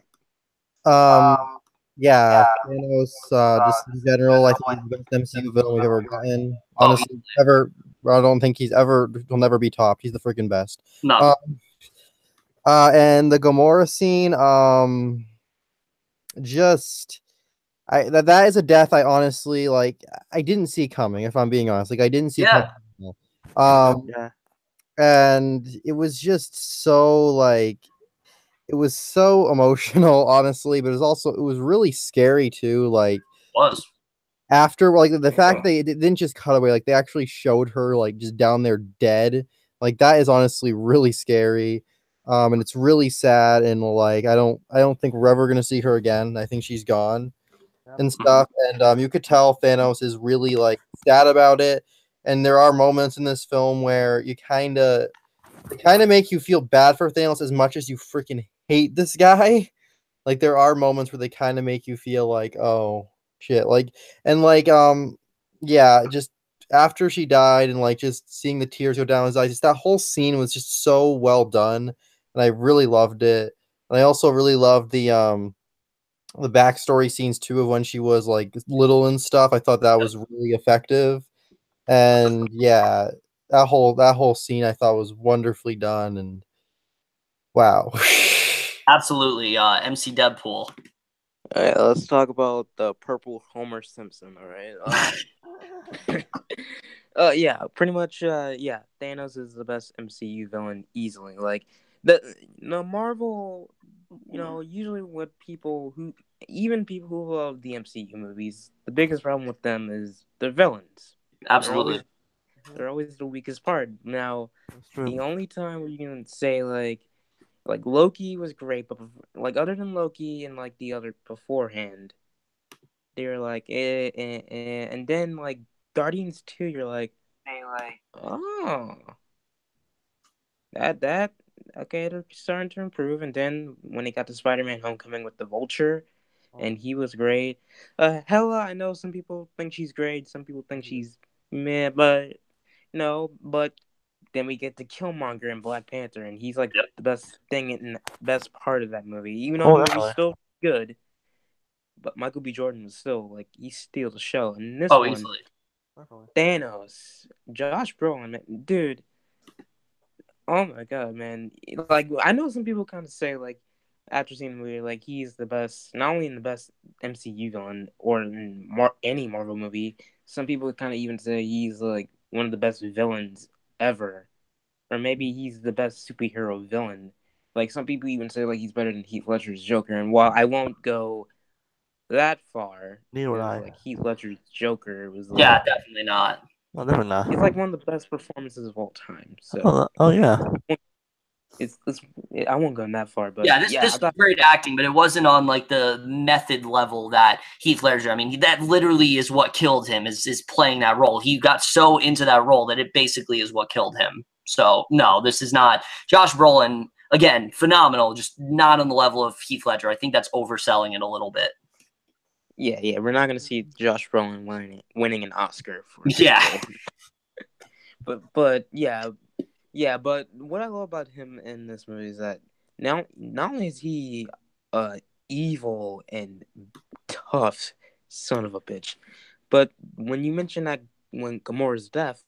Yeah, Thanos, just in general, I think he's the best MCU villain we've ever gotten. Honestly, I don't think he'll never be topped. He's the freaking best. No. And the Gamora scene, that is a death I honestly, like, I didn't see coming, if I'm being honest. Like, I didn't see it coming. Yeah. And it was just so, like, it was so emotional, honestly, but it was really scary too. Like, after, like, the fact they didn't just cut away, like, they actually showed her, like, just down there dead. Like, that is honestly really scary. And it's really sad, and like I don't think we're ever gonna see her again. I think she's gone. and stuff, and you could tell Thanos is really like sad about it. And there are moments in this film where it kind of make you feel bad for Thanos as much as you freaking hate this guy. Like there are moments where they kind of make you feel like, oh shit, like and like yeah, just after she died and like just seeing the tears go down his eyes, just that whole scene was just so well done, and I really loved it. And I also really loved the backstory scenes too of when she was like little and stuff. I thought that was really effective. And yeah, that whole scene I thought was wonderfully done, and wow. Absolutely. MC Deadpool. All right, let's talk about the purple Homer Simpson. All right. Yeah, pretty much. Yeah, Thanos is the best MCU villain easily. Like the Marvel, usually what even people who love the MCU movies, the biggest problem with them is the villains. Absolutely. They're always the weakest part. Now, the only time where you can say like Loki was great, but like other than Loki and like the other beforehand, they were like and then like Guardians 2, you're like, oh, that okay, they're starting to improve. And then when they got to Spider-Man Homecoming with the Vulture, and he was great. Hela, I know some people think she's great, some people think she's meh, but no, but then we get to Killmonger in Black Panther, and he's like the best thing in the best part of that movie. Even though the movie's still good, but Michael B. Jordan was still like he steals the show. And this one, easily. Thanos, Josh Brolin, man, dude. Oh my god, man! Like I know some people kind of say like after seeing the movie, like he's the best, not only in the best MCU villain or in any Marvel movie. Some people kind of even say he's like one of the best villains ever, or maybe he's the best superhero villain. Like some people even say like he's better than Heath Ledger's Joker. And while I won't go that far, like Heath Ledger's Joker was like, definitely not. No, definitely not. It's like one of the best performances of all time. So yeah. It's I won't go that far, but this was great acting, but it wasn't on like the method level that Heath Ledger. I mean, that literally is what killed him. Is playing that role. He got so into that role that it basically is what killed him. So no, this is not Josh Brolin. Again, phenomenal, just not on the level of Heath Ledger. I think that's overselling it a little bit. Yeah, we're not gonna see Josh Brolin winning an Oscar for but but what I love about him in this movie is that now not only is he evil and tough son of a bitch, but when you mention that when Gamora's death,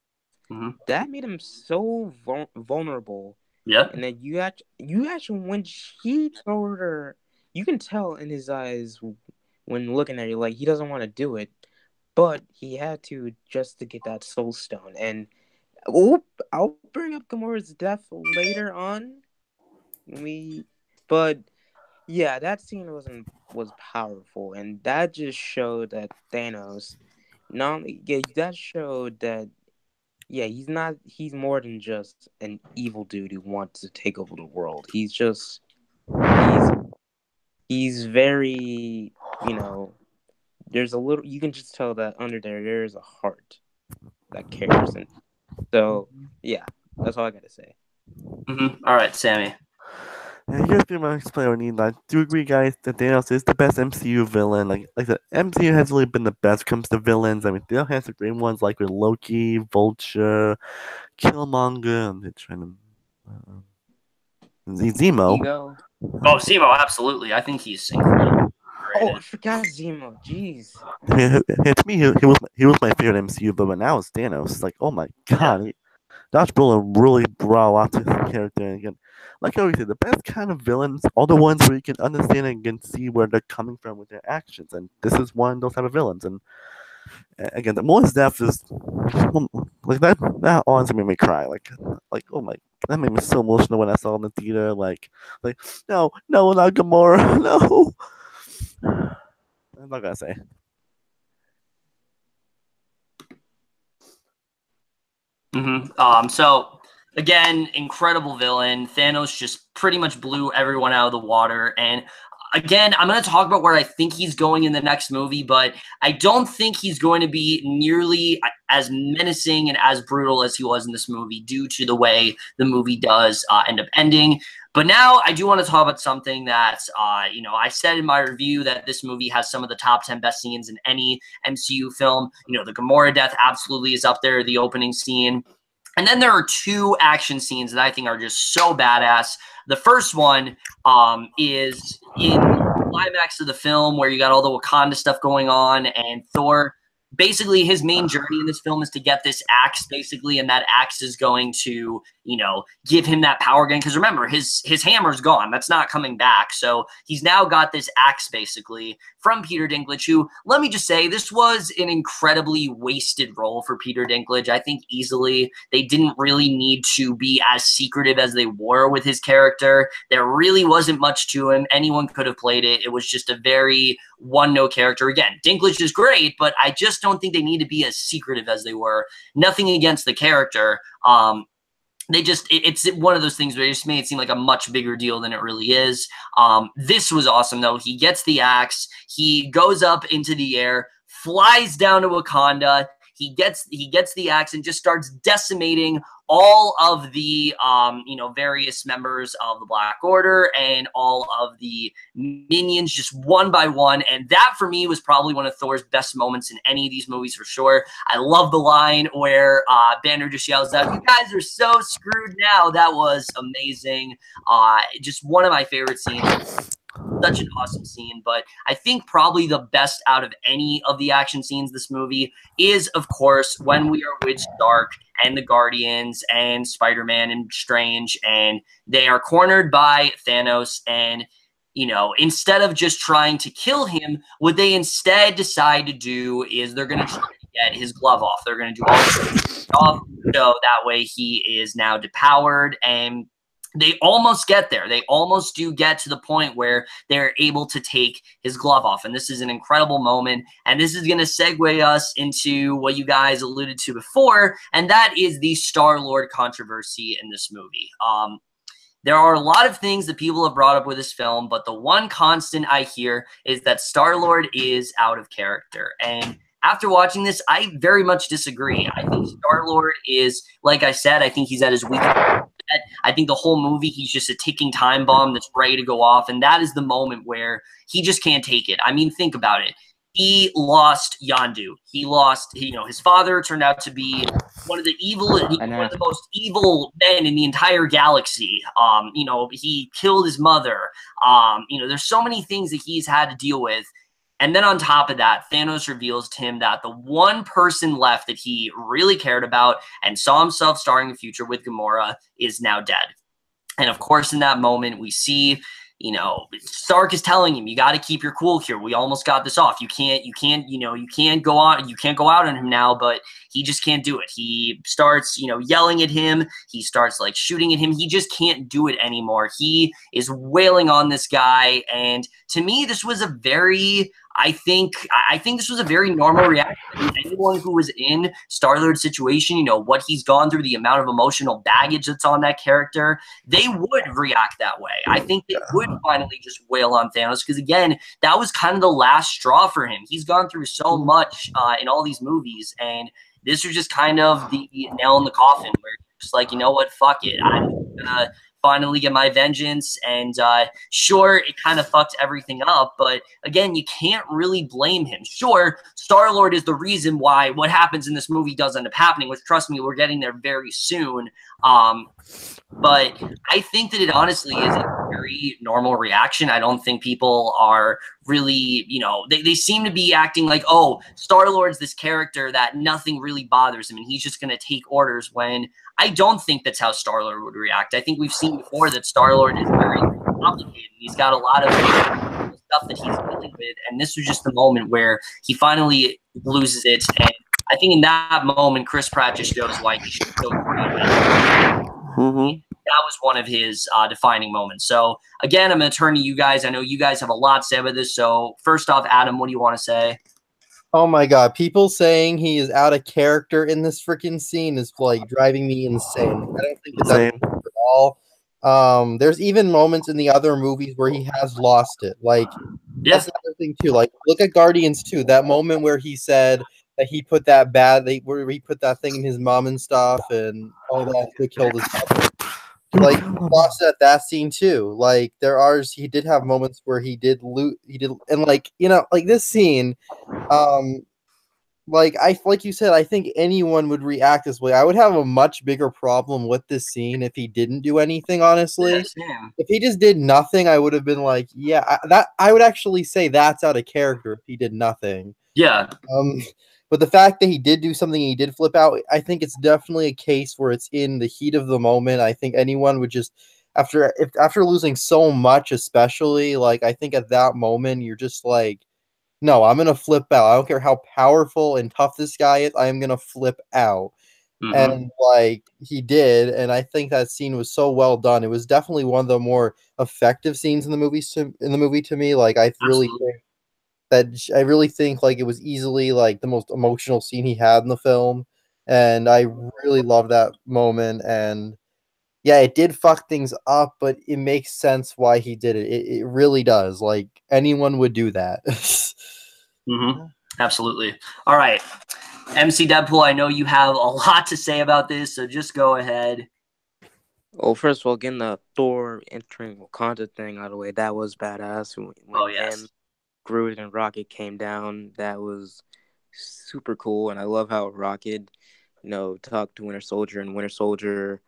that made him so vulnerable. Yeah, and then you actually when he told her, you can tell in his eyes when looking at you like he doesn't want to do it, but he had to just to get that soul stone. And I'll bring up Gamora's death later on. But yeah, that scene was powerful, and that just showed that Thanos that showed that he's more than just an evil dude who wants to take over the world. He's very, there's a little, you can just tell that under there is a heart that cares. And so, yeah, that's all I got to say. All right, Sammy. Yeah, you guys pretty much explain what I need. Like, do you agree, guys, that Thanos is the best MCU villain? Like the MCU has really been the best when it comes to villains. I mean, Thanos has the great ones like with Loki, Vulture, Killmonger, and they're trying to Zemo. Ego. Oh, Zemo, absolutely. I think he's incredible. Oh, I forgot Zemo. Jeez. To me, he was my favorite MCU villain. Now it's Thanos. Like, oh my god, Josh Brolin really brought a lot to his character. And again, like I always say, the best kind of villains are the ones where you can understand and can see where they're coming from with their actions. And this is one of those type of villains. And again, the more death is like that honestly made me cry. Like oh my, that made me so emotional when I saw it in the theater. Like no, not Gamora, no. I'm not gonna say. So again, incredible villain. Thanos just pretty much blew everyone out of the water. And again, I'm going to talk about where I think he's going in the next movie, but I don't think he's going to be nearly as menacing and as brutal as he was in this movie due to the way the movie does end up ending. But now I do want to talk about something that, I said in my review that this movie has some of the top 10 best scenes in any MCU film. The Gamora death absolutely is up there, the opening scene. And then there are two action scenes that I think are just so badass. The first one is in the climax of the film where you got all the Wakanda stuff going on, and Thor, basically his main journey in this film is to get this axe, basically, and that axe is going to, give him that power again. Because remember, his hammer's gone. That's not coming back. So he's now got this axe, basically, from Peter Dinklage, who, let me just say, this was an incredibly wasted role for Peter Dinklage. I think easily they didn't really need to be as secretive as they were with his character. There really wasn't much to him. Anyone could have played it. It was just a very one-note character. Again, Dinklage is great, but I just don't think they need to be as secretive as they were. Nothing against the character. It's one of those things where they just made it seem like a much bigger deal than it really is. This was awesome, though. He gets the axe. He goes up into the air, flies down to Wakanda. He gets the axe and just starts decimating all of the, various members of the Black Order and all of the minions just one by one. And that, for me, was probably one of Thor's best moments in any of these movies for sure. I love the line where Banner just yells out, "You guys are so screwed now." That was amazing. Just one of my favorite scenes. Such an awesome scene, but I think probably the best out of any of the action scenes this movie is, of course, when we are with Stark and the Guardians and Spider-Man and Strange, and they are cornered by Thanos, and instead of just trying to kill him, what they instead decide to do is they're going to try to get his glove off. They're going to do all this stuff, so that way he is now depowered, and they almost get there. They almost do get to the point where they're able to take his glove off. And this is an incredible moment. And this is going to segue us into what you guys alluded to before, and that is the Star-Lord controversy in this movie. There are a lot of things that people have brought up with this film, but the one constant I hear is that Star-Lord is out of character. And after watching this, I very much disagree. I think Star-Lord is, like I said, I think he's at his weakest. I think the whole movie, he's just a ticking time bomb that's ready to go off. And that is the moment where he just can't take it. I mean, think about it. He lost Yondu. He lost, his father turned out to be one of the most evil men in the entire galaxy. He killed his mother. There's so many things that he's had to deal with. And then on top of that, Thanos reveals to him that the one person left that he really cared about and saw himself starring in the future with, Gamora, is now dead. And of course, in that moment, we see, Stark is telling him, "You got to keep your cool here. We almost got this off. You can't go out on him now." But he just can't do it. He starts, yelling at him. He starts shooting at him. He just can't do it anymore. He is wailing on this guy. And to me, this was a very, I think this was a very normal reaction. I mean, anyone who was in Star-Lord's situation, what he's gone through, the amount of emotional baggage that's on that character, they would react that way. I think they would finally just wail on Thanos because, again, that was kind of the last straw for him. He's gone through so much in all these movies, and this was just kind of the nail in the coffin where you're just like, you know what, fuck it. I'm going to finally get my vengeance. And sure, it kind of fucked everything up, but again, you can't really blame him. Sure, Star-Lord is the reason why what happens in this movie does end up happening, which, trust me, we're getting there very soon. But I think that it honestly is a very normal reaction. I don't think people are really, they seem to be acting like, oh, Star-Lord's this character that nothing really bothers him and he's just going to take orders, when I don't think that's how Star-Lord would react. I think we've seen before that Star-Lord is very complicated. He's got a lot of stuff that he's dealing with, and this was just the moment where he finally loses it. And I think in that moment, Chris Pratt just shows why he should go That was one of his defining moments. So, again, I'm going to turn to you guys. I know you guys have a lot to say about this. So, first off, Adam, what do you want to say? Oh my god, people saying he is out of character in this freaking scene is driving me insane. I don't think it's at all. There's even moments in the other movies where he has lost it. Like that's another thing too. Like look at Guardians 2, that moment where he said that he put where he put that thing in his mom and stuff and all that to kill his mother. Like lost at that scene too. Like he did have moments where he did and like like this scene, like you said, I think anyone would react this way. I would have a much bigger problem with this scene if he didn't do anything, honestly. If he just did nothing, I would have been like, yeah, I would actually say that's out of character if he did nothing. Yeah. But the fact that he did do something, he did flip out, I think it's definitely a case where it's in the heat of the moment. I think anyone would just after losing so much, especially, like I think at that moment you're just like, no, I'm gonna flip out. I don't care how powerful and tough this guy is. I am gonna flip out. And like he did, and I think that scene was so well done. It was definitely one of the more effective scenes in the movie to me. Like I really think like it was easily like the most emotional scene he had in the film, and I really love that moment. And yeah, it did fuck things up, but it makes sense why he did it. It really does. Like anyone would do that. Absolutely. All right, MC Deadpool, I know you have a lot to say about this, so just go ahead. Well, first of all, getting the Thor entering Wakanda thing out of the way, that was badass. When him, Groot, and Rocket came down, that was super cool. And I love how Rocket, talked to Winter Soldier, and Winter Soldier,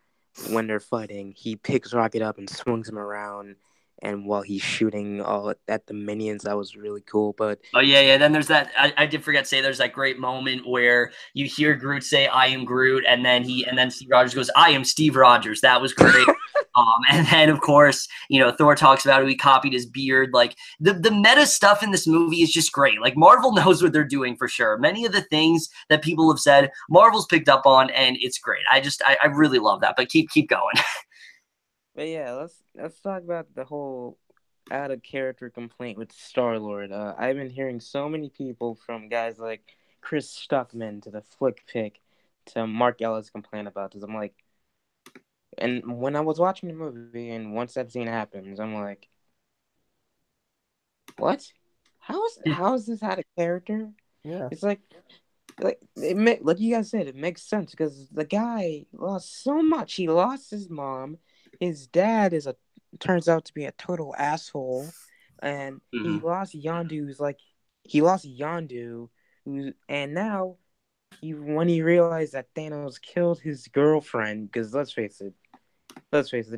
when they're fighting, he picks Rocket up and swings him around. And while he's shooting all at the minions, that was really cool. But then there's that. I did forget to say there's that great moment where you hear Groot say, "I am Groot," and then Steve Rogers goes, "I am Steve Rogers." That was great. And then of course, Thor talks about it. He copied his beard. Like the meta stuff in this movie is just great. Like Marvel knows what they're doing for sure. Many of the things that people have said, Marvel's picked up on, and it's great. I really love that. But keep going. But yeah, let's talk about the whole out of character complaint with Star-Lord. I've been hearing so many people, from guys like Chris Stuckman to the Flick Pick to Mark Ellis, complain about this. I'm like, and when I was watching the movie and once that scene happens, I'm like, what? How is this out of character? Yeah, it's like you guys said, it makes sense because the guy lost so much. He lost his mom. His dad turns out to be a total asshole, and he lost Yondu. And now when he realized that Thanos killed his girlfriend, because let's face it,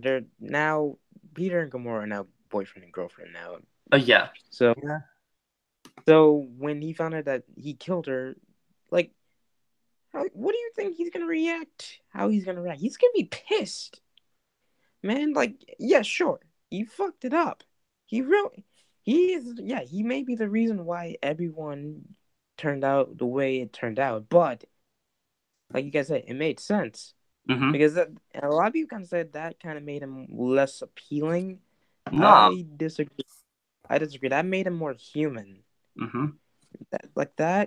they're now Peter and Gamora are now boyfriend and girlfriend now. Yeah. So when he found out that he killed her, like, what do you think he's gonna react? How he's gonna react? He's gonna be pissed. Man, like, yeah, sure, he fucked it up. He may be the reason why everyone turned out the way it turned out, but like you guys said, it made sense. Because a lot of people kind of said that kind of made him less appealing. No. I disagree. That made him more human.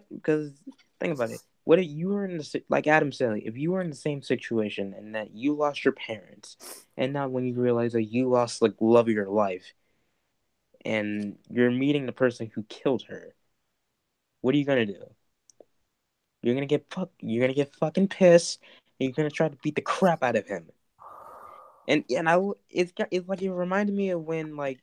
Because think about it. What if you were like Adam said, if you were in the same situation and that you lost your parents, and now when you realize that you lost like love of your life, and you're meeting the person who killed her, what are you gonna do? You're gonna get fucking pissed, and you're gonna try to beat the crap out of him. And it's like it reminded me of when, like,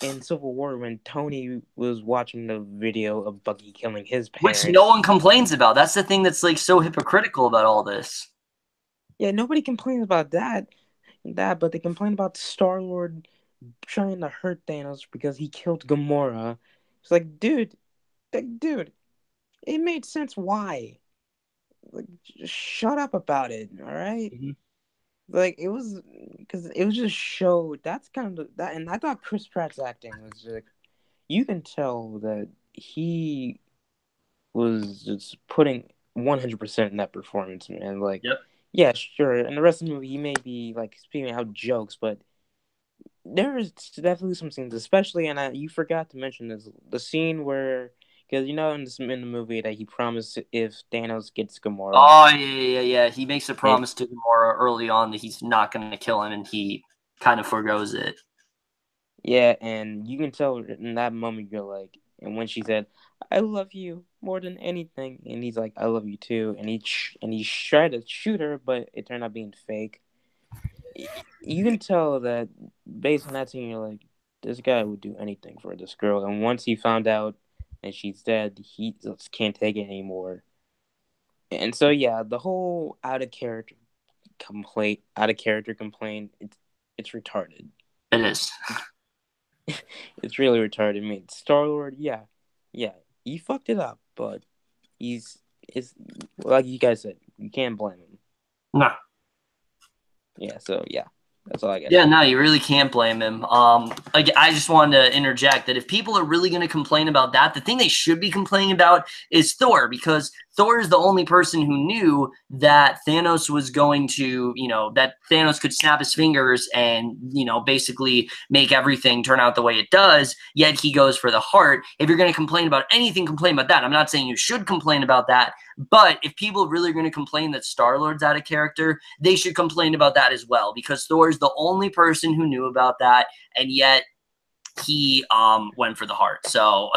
in Civil War, when Tony was watching the video of Bucky killing his parents. Which no one complains about. That's the thing that's like so hypocritical about all this. Yeah, nobody complains about that, but they complain about Star-Lord trying to hurt Thanos because he killed Gamora. It's like, dude, it made sense why. Like, just shut up about it, all right? Like, it was just showed. That's kind of that, and I thought Chris Pratt's acting was like, you can tell that he was just putting 100% in that performance, man. Like, yeah, sure. In the rest of the movie, he may be like speaking out jokes, but there is definitely some scenes, especially, and you forgot to mention this, the scene where, because in the movie that he promised if Thanos gets Gamora. Oh yeah. He makes a promise to Gamora early on that he's not going to kill him, and he kind of forgoes it. Yeah, and you can tell in that moment you're like, and when she said, "I love you more than anything," and he's like, "I love you too," and he tried to shoot her, but it turned out being fake. You can tell that based on that scene, you're like, this guy would do anything for this girl. And once he found out that she's dead, he just can't take it anymore. And so yeah, the whole out of character complaint, it's retarded. It is. It's really retarded. I mean, Star-Lord, yeah, he fucked it up, but it's like you guys said, you can't blame him. No. Yeah, so yeah. That's all I got. Yeah, no, you really can't blame him. I just wanted to interject that if people are really going to complain about that, the thing they should be complaining about is Thor, because Thor is the only person who knew that Thanos was going to, that Thanos could snap his fingers and, basically make everything turn out the way it does, yet he goes for the heart. If you're going to complain about anything, complain about that. I'm not saying you should complain about that, but if people really are going to complain that Star-Lord's out of character, they should complain about that as well, because Thor is the only person who knew about that, and yet he went for the heart. So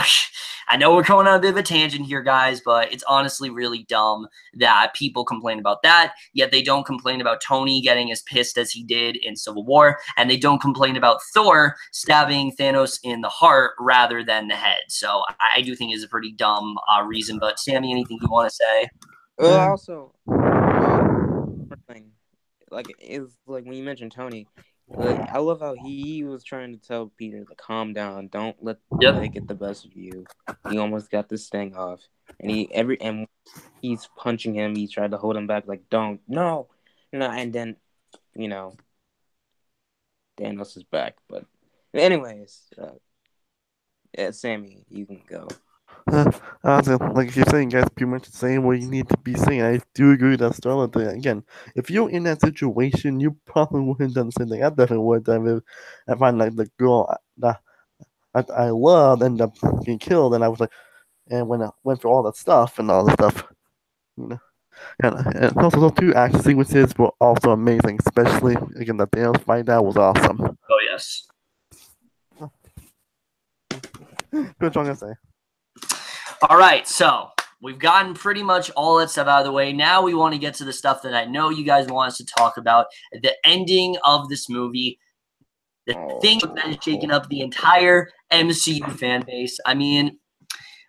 I know we're going on a bit of a tangent here, guys, but it's honestly really dumb that people complain about that, yet they don't complain about Tony getting as pissed as he did in Civil War, and they don't complain about Thor stabbing Thanos in the heart rather than the head. So I do think it's a pretty dumb reason. But Sammy, anything you want to say? Well, also, like when you mentioned Tony, like I love how he was trying to tell Peter to calm down, don't let it get the best of you. He almost got this thing off, and he's punching him. He tried to hold him back, like no, and then Thanos is back. But anyways, yeah, Sammy, you can go. Like you're saying, guys, pretty much saying what you need to be saying. I do agree with that Starla thing. Again, if you're in that situation, you probably wouldn't have done the same thing. I definitely would have done if I find like the girl that I love ended up getting killed, and I was like, and when I went through all that stuff and all the stuff, and also those two action sequences were also amazing, especially again the Thanos fight. That was awesome. Oh yes. Good, I'm gonna say. All right, so we've gotten pretty much all that stuff out of the way. Now we want to get to the stuff that I know you guys want us to talk about, the ending of this movie, the thing that is shaking up the entire MCU fan base. I mean,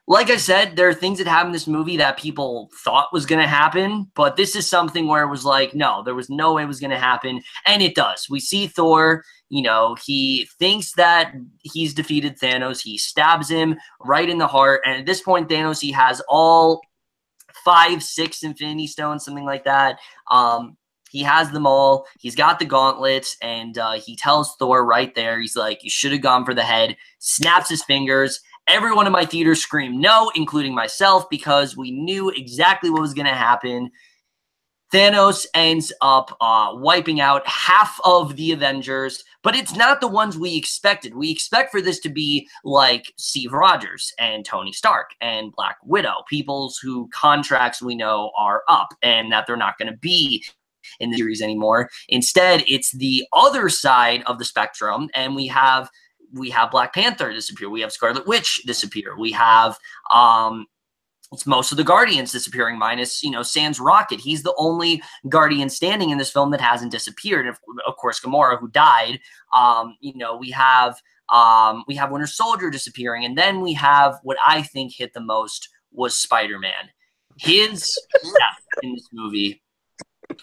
like I said, there are things that happen in this movie that people thought was going to happen, but this is something where it was like, no, there was no way it was going to happen, and it does. We see Thor, he thinks that he's defeated Thanos. He stabs him right in the heart, and at this point, Thanos, he has all 5, 6 Infinity Stones, something like that. He has them all. He's got the gauntlets, and he tells Thor right there, he's like, you should have gone for the head, snaps his fingers. Everyone in my theater screamed no, including myself, because we knew exactly what was going to happen. Thanos ends up wiping out half of the Avengers, but it's not the ones we expected. We expect for this to be like Steve Rogers and Tony Stark and Black Widow, people whose contracts we know are up and that they're not going to be in the series anymore. Instead, it's the other side of the spectrum, and we have Black Panther disappear. We have Scarlet Witch disappear. We have it's most of the Guardians disappearing, minus Sans Rocket. He's the only Guardian standing in this film that hasn't disappeared. And of course, Gamora, who died. We have Winter Soldier disappearing, and then we have what I think hit the most was Spider-Man. His death in this movie.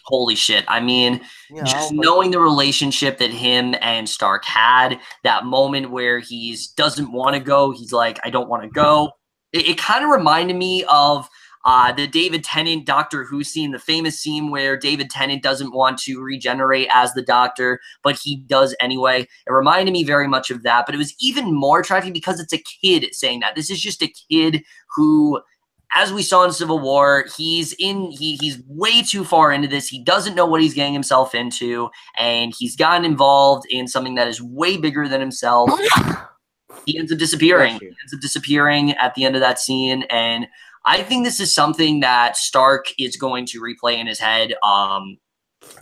Holy shit. I mean, just knowing the relationship that him and Stark had, that moment where he doesn't want to go, he's like, I don't want to go. It kind of reminded me of the David Tennant Doctor Who scene, the famous scene where David Tennant doesn't want to regenerate as the Doctor, but he does anyway. It reminded me very much of that, but it was even more tragic because it's a kid saying that. This is just a kid who, as we saw in Civil War, he's way too far into this. He doesn't know what he's getting himself into, and he's gotten involved in something that is way bigger than himself. He ends up disappearing. He ends up disappearing at the end of that scene, and I think this is something that Stark is going to replay in his head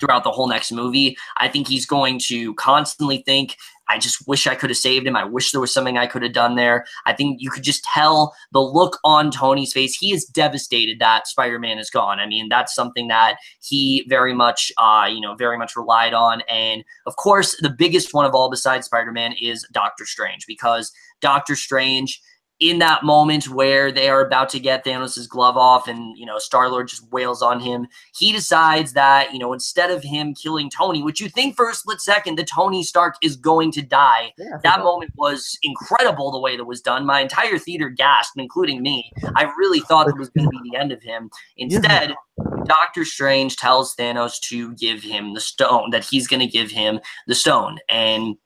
throughout the whole next movie. I think he's going to constantly think, I just wish I could have saved him. I wish there was something I could have done there. I think you could just tell the look on Tony's face. He is devastated that Spider-Man is gone. I mean, that's something that he very much relied on. And of course, the biggest one of all besides Spider-Man is Doctor Strange, because Doctor Strange, in that moment where they are about to get Thanos' glove off and, Star-Lord just wails on him, he decides that, instead of him killing Tony, which you think for a split second that Tony Stark is going to die, that moment was incredible the way that was done. My entire theater gasped, including me. I really thought that was going to be the end of him. Instead, Doctor Strange tells Thanos to give him the stone, that he's going to give him the stone. And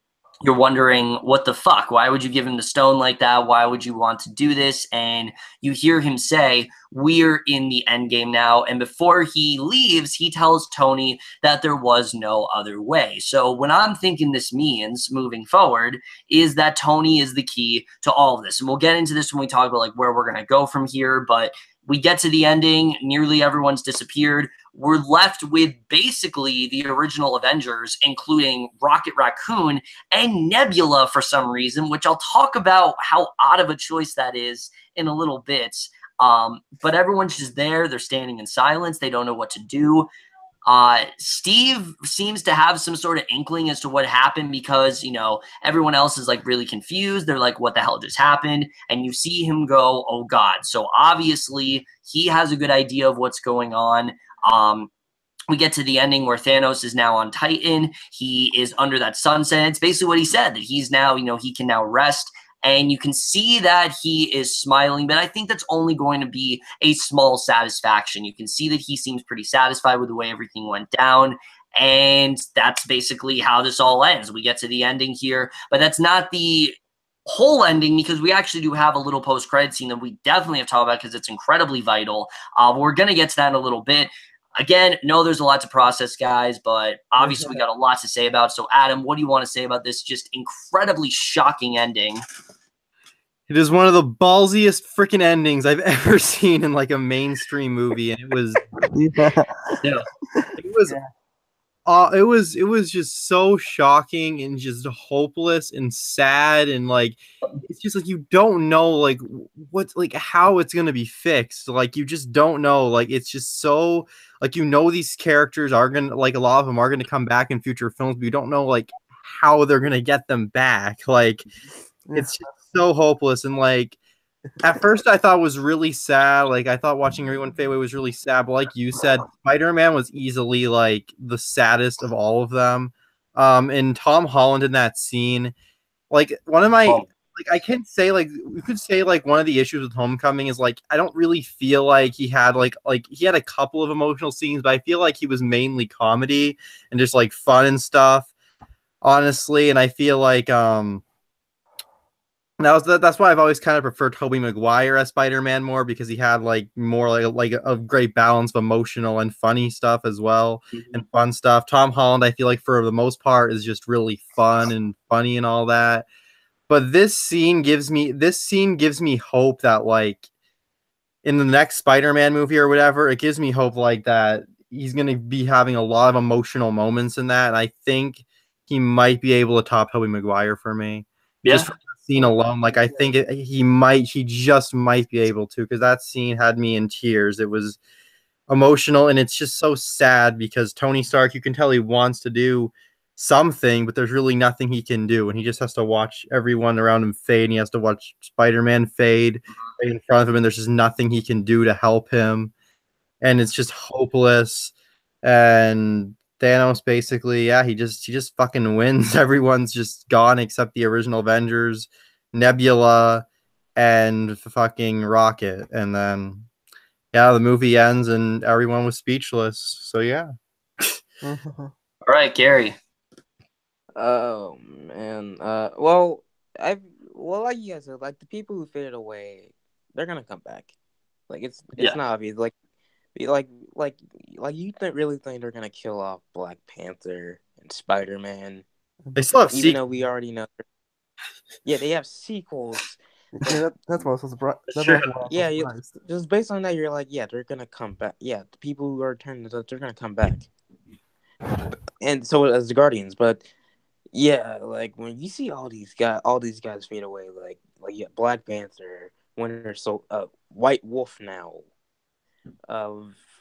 you're wondering, what the fuck? Why would you give him the stone like that? Why would you want to do this? And you hear him say, we're in the end game now. And before he leaves, he tells Tony that there was no other way. So what I'm thinking this means moving forward is that Tony is the key to all of this. And we'll get into this when we talk about like where we're going to go from here. But we get to the ending, nearly everyone's disappeared. We're left with basically the original Avengers, including Rocket Raccoon and Nebula for some reason, which I'll talk about how odd of a choice that is in a little bit. But everyone's just there. They're standing in silence. They don't know what to do. Steve seems to have some sort of inkling as to what happened because, everyone else is like really confused. They're like, what the hell just happened? And you see him go, oh God. So obviously he has a good idea of what's going on. We get to the ending where Thanos is now on Titan. He is under that sunset. It's basically what he said, that he's now, he can now rest. And you can see that he is smiling, but I think that's only going to be a small satisfaction. You can see that he seems pretty satisfied with the way everything went down. And that's basically how this all ends. We get to the ending here, but that's not the whole ending because we actually do have a little post-credit scene that we definitely have to talk about because it's incredibly vital. We're going to get to that in a little bit. Again, no, there's a lot to process, guys, but obviously we got a lot to say about. So, Adam, what do you want to say about this just incredibly shocking ending? It is one of the ballsiest freaking endings I've ever seen in like a mainstream movie, and it was, it was just so shocking and just hopeless and sad, and like it's just like you don't know like what's like how it's gonna be fixed. Like you just don't know. Like it's just so like these characters are gonna like a lot of them are gonna come back in future films, but you don't know like how they're gonna get them back. Like it's just so hopeless. And like at first I thought it was really sad. Like I thought watching everyone fade away was really sad, but like you said, Spider-Man was easily like the saddest of all of them. And Tom Holland in that scene, like one of my like I can say like we could say like one of the issues with Homecoming is like I don't really feel like he had like he had a couple of emotional scenes, but I feel like he was mainly comedy and just like fun and stuff, honestly. And I feel like that's why I've always kind of preferred Tobey Maguire as Spider-Man more, because he had like more like a great balance of emotional and funny stuff as well, and fun stuff. Tom Holland, I feel like for the most part is just really fun and funny and all that. But this scene gives me hope that like in the next Spider-Man movie or whatever, it gives me hope like that he's going to be having a lot of emotional moments in that, and I think he might be able to top Tobey Maguire for me. Yeah. Just from that scene alone, like I think he just might be able to, because that scene had me in tears. It was emotional, and it's just so sad because Tony Stark, you can tell he wants to do something, but there's really nothing he can do, and he just has to watch everyone around him fade, and he has to watch Spider-Man fade right in front of him, and there's just nothing he can do to help him, and it's just hopeless. And Thanos basically, he just fucking wins. Everyone's just gone except the original Avengers, Nebula, and fucking Rocket. And then, the movie ends and everyone was speechless. So, yeah. All right, Gary. Oh, man. Like you guys said, like the people who faded away, they're gonna come back. Like it's not obvious. Like you really think they're gonna kill off Black Panther and Spider-Man? They still have even though we already know. Yeah, they have sequels. Yeah, that's what I was surprised. Just based on that, you're like, they're gonna come back. Yeah, the people who are turning, they're gonna come back. and so as the Guardians. But yeah, like when you see all these guys fade away, like yeah, Black Panther, White Wolf now,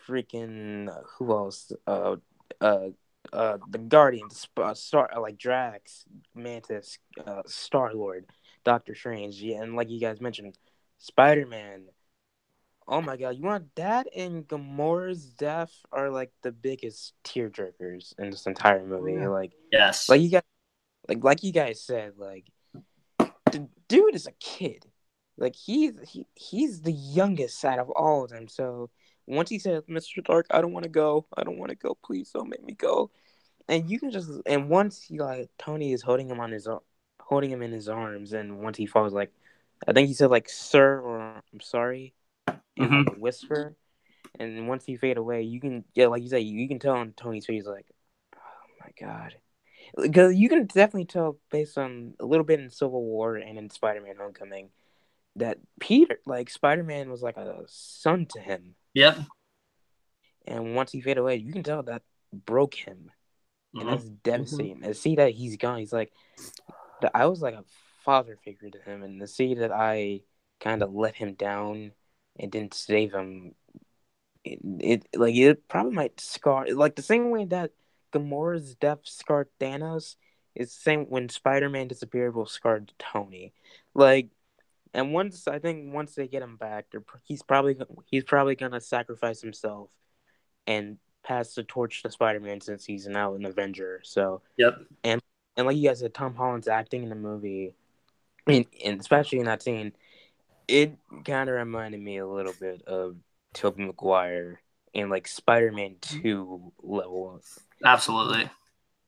freaking who else? The Guardians, Star like Drax, Mantis, Star Lord, Doctor Strange, yeah, and like you guys mentioned, Spider-Man. Oh my god, you want that and Gamora's death are like the biggest tearjerkers in this entire movie. Yeah. Yes. Like you guys said, like the dude is a kid. Like he's the youngest out of all of them. So once he said, "Mr. Dark, I don't want to go. I don't want to go. Please don't make me go." And you can just once he like Tony is holding him in his arms, and once he falls, like I think he said like "Sir" or "I'm sorry" in like a whisper. And once he fade away, you can like you say, you can tell on Tony's face like, "Oh my god." Because you can definitely tell based on a little bit in Civil War and in Spider-Man Homecoming that Spider-Man was like a son to him. Yep. And once he faded away, you can tell that broke him. And that's devastating. And to see that he's gone, he's like, I was like a father figure to him. And to see that I kind of let him down and didn't save him, it probably might scar, like the same way that Gamora's death scarred Thanos, is the same when Spider-Man disappeared will scar Tony. Like, and once they get him back, he's probably gonna sacrifice himself and pass the torch to Spider-Man since he's now an Avenger. So yep. And like you guys said, Tom Holland's acting in the movie, and especially in that scene, it kind of reminded me a little bit of Tobey Maguire and like Spider-Man 2 level. Absolutely.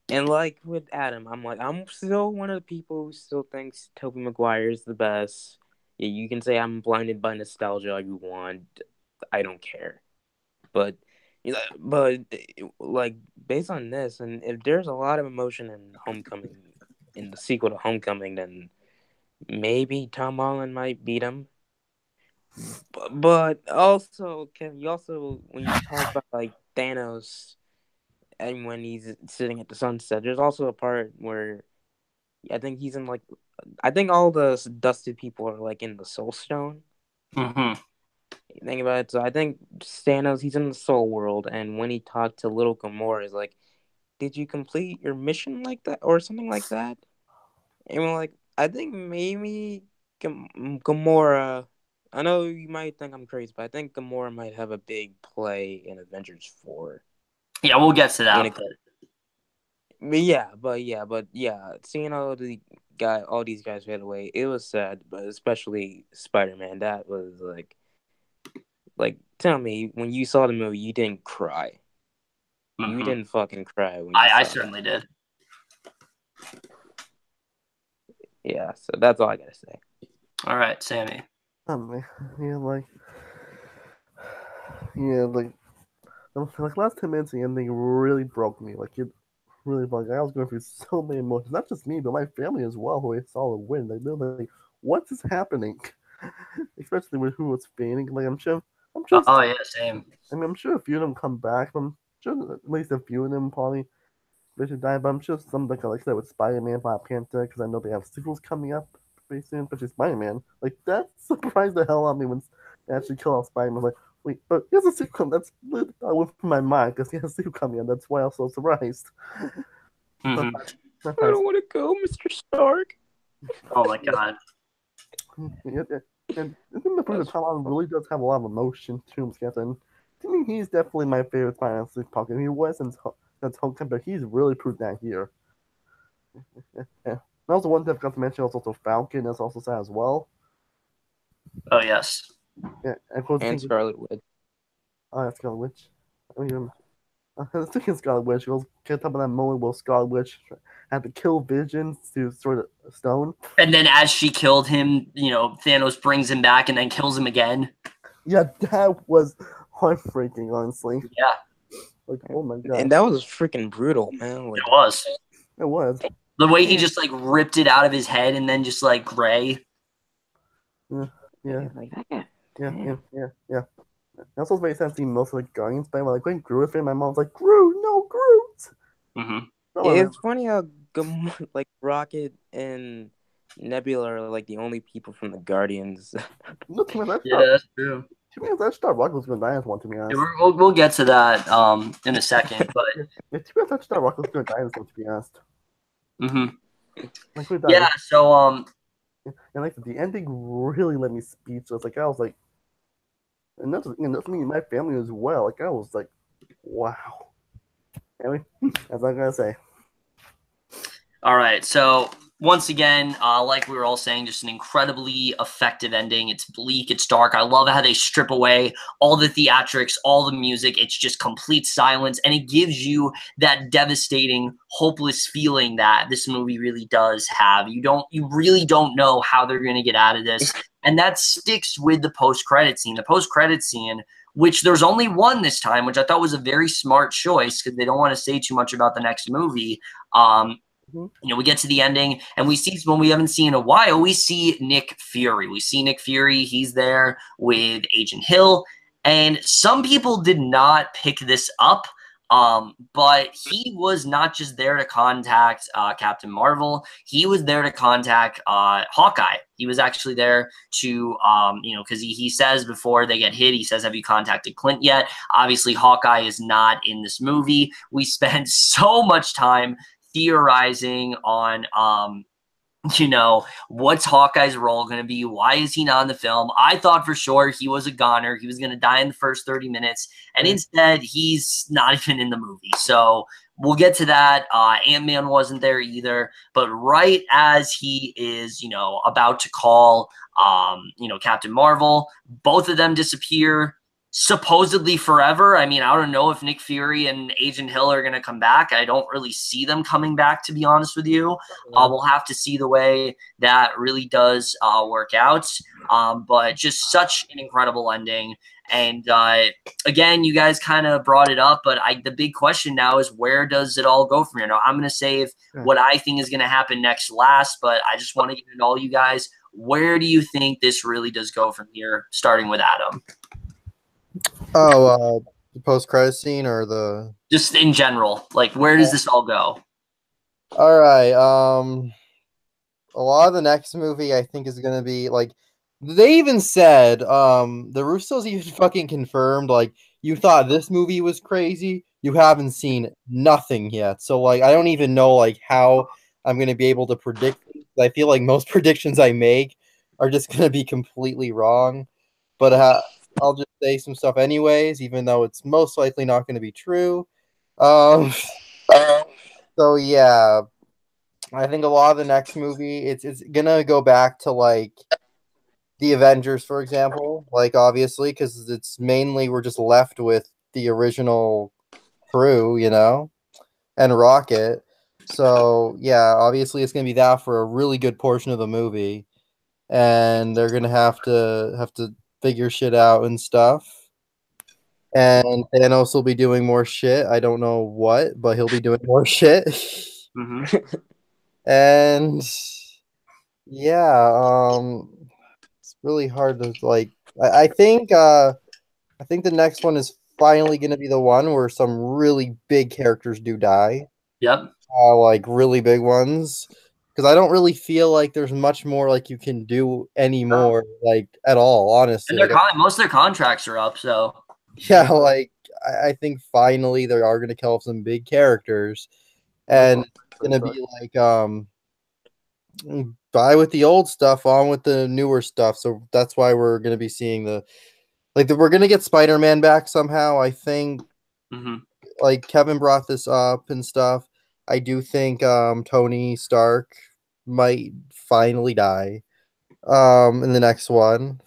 And like with Adam, I'm still one of the people who still thinks Tobey Maguire is the best. Yeah, you can say I'm blinded by nostalgia all you want. I don't care. But like based on this, and if there's a lot of emotion in Homecoming, in the sequel to Homecoming, then maybe Tom Holland might beat him. But also, Kevin, when you talk about like Thanos and when he's sitting at the sunset, there's also a part where I think he's in like, I think all the dusted people are like in the Soul Stone. Think about it. So I think Thanos, he's in the Soul World, and when he talked to little Gamora, is like, "Did you complete your mission like that, or something like that?" And we're like, I think maybe Gamora. I know you might think I'm crazy, but I think Gamora might have a big play in Avengers 4. Yeah, we'll get to that. But seeing all these guys fade away, it was sad. But especially Spider-Man, that was like, tell me, when you saw the movie, you didn't cry. You didn't fucking cry when I certainly did. Yeah, so that's all I gotta say. All right, Sammy. Like last 10 minutes, the ending really broke me. Like it really broke. I was going through so many emotions, not just me, but my family as well, who I saw the win. Like they're like, "What is happening?" Especially with who was fainting. Like I'm sure. Oh yeah, same. I mean, I'm sure a few of them come back. I'm sure at least a few of them probably they should die. But I'm sure some like I said with Spider-Man, Black Panther, because I know they have sequels coming up pretty soon. Especially Spider-Man. Like that surprised the hell out of me when they actually kill off Spider-Man. I was like, wait, but he has a sequel. That's I went from my mind because he has a sequel coming, and that's why I was so surprised. I don't want to go, Mr. Stark. Oh my god. And isn't the fact that Tom Holland really does have a lot of emotion to him, Skeleton? To me, he's definitely my favorite Spider-Man Sleep Pocket. He was since Homecoming, but he's really proved that here. Yeah. And also one thing I forgot to mention was also Falcon. That's also sad as well. Oh yes. Yeah, and Scarlet Witch. Oh, yeah, Scarlet Witch. I mean, I was thinking Scarlet Witch. Can't talk about that moment where Scarlet Witch had to kill Vision to sort of stone. And then as she killed him, Thanos brings him back and then kills him again. Yeah, that was heartbreaking, honestly. Yeah. Like, oh my god. And that was freaking brutal, man. Like, it was. It was. The way he just like ripped it out of his head and then just like gray. Yeah. Like that guy. Yeah. That's also very sad seeing most of the Guardians, but like when Groot in my mom was like, Groot, no Groot. It's funny how like Rocket and Nebula are like the only people from the Guardians. Yeah, that's true. To be honest, I just thought Rocket was going to die in this one, to be honest. Yeah, we'll get to that in a second, but to be honest, I just thought Rocket was going to die in this one, to be honest. Yeah, so and like the ending really let me speechless. Like I was like, and that's me and my family as well. Like I was like, wow. Anyway, that's all I'm gonna say. All right, so once again, like we were all saying, just an incredibly effective ending. It's bleak, it's dark. I love how they strip away all the theatrics, all the music. It's just complete silence, and it gives you that devastating, hopeless feeling that this movie really does have. You really don't know how they're going to get out of this, and that sticks with the post-credit scene. The post-credit scene, which there's only one this time, which I thought was a very smart choice because they don't want to say too much about the next movie. We get to the ending and we see someone we haven't seen in a while. We see Nick Fury. He's there with Agent Hill. And some people did not pick this up, but he was not just there to contact Captain Marvel. He was there to contact Hawkeye. He was actually there to, because he says before they get hit, he says, have you contacted Clint yet? Obviously, Hawkeye is not in this movie. We spent so much time theorizing on what's Hawkeye's role going to be? Why is he not in the film? I thought for sure he was a goner. He was going to die in the first 30 minutes. And instead, he's not even in the movie. So we'll get to that. Ant-Man wasn't there either. But right as he is, about to call, Captain Marvel, both of them disappear. Supposedly forever. I mean, I don't know if Nick Fury and Agent Hill are going to come back. I don't really see them coming back, to be honest with you. We'll have to see the way that really does work out. But just such an incredible ending. And again, you guys kind of brought it up, but the big question now is where does it all go from here? Now, I'm going to save what I think is going to happen next last, but I just want to get into all you guys. Where do you think this really does go from here, starting with Adam? Oh, the post-credit scene or the... Just in general. Like, where does this all go? All right. A lot of the next movie, I think, is going to be, like... They even said, the Russos even fucking confirmed, like, you thought this movie was crazy? You haven't seen nothing yet. So, like, I don't even know, like, how I'm going to be able to predict things. I feel like most predictions I make are just going to be completely wrong. But, I'll just say some stuff anyways, even though it's most likely not going to be true. So yeah, I think a lot of the next movie, it's gonna go back to like the Avengers, for example, like obviously, because it's mainly we're just left with the original crew, and Rocket. So yeah, obviously it's gonna be that for a really good portion of the movie, and they're gonna have to figure shit out and stuff. And Thanos will be doing more shit. I don't know what, but he'll be doing more shit. And yeah, it's really hard to like. I think the next one is finally going to be the one where some really big characters do die. Yep. Like really big ones. Because I don't really feel like there's much more like you can do anymore, like at all, honestly. And most of their contracts are up, so yeah, like I think finally they are gonna kill off some big characters. And it's gonna be like die with the old stuff, on with the newer stuff. So that's why we're gonna be seeing we're gonna get Spider-Man back somehow, I think. Like Kevin brought this up and stuff. I do think Tony Stark might finally die in the next one.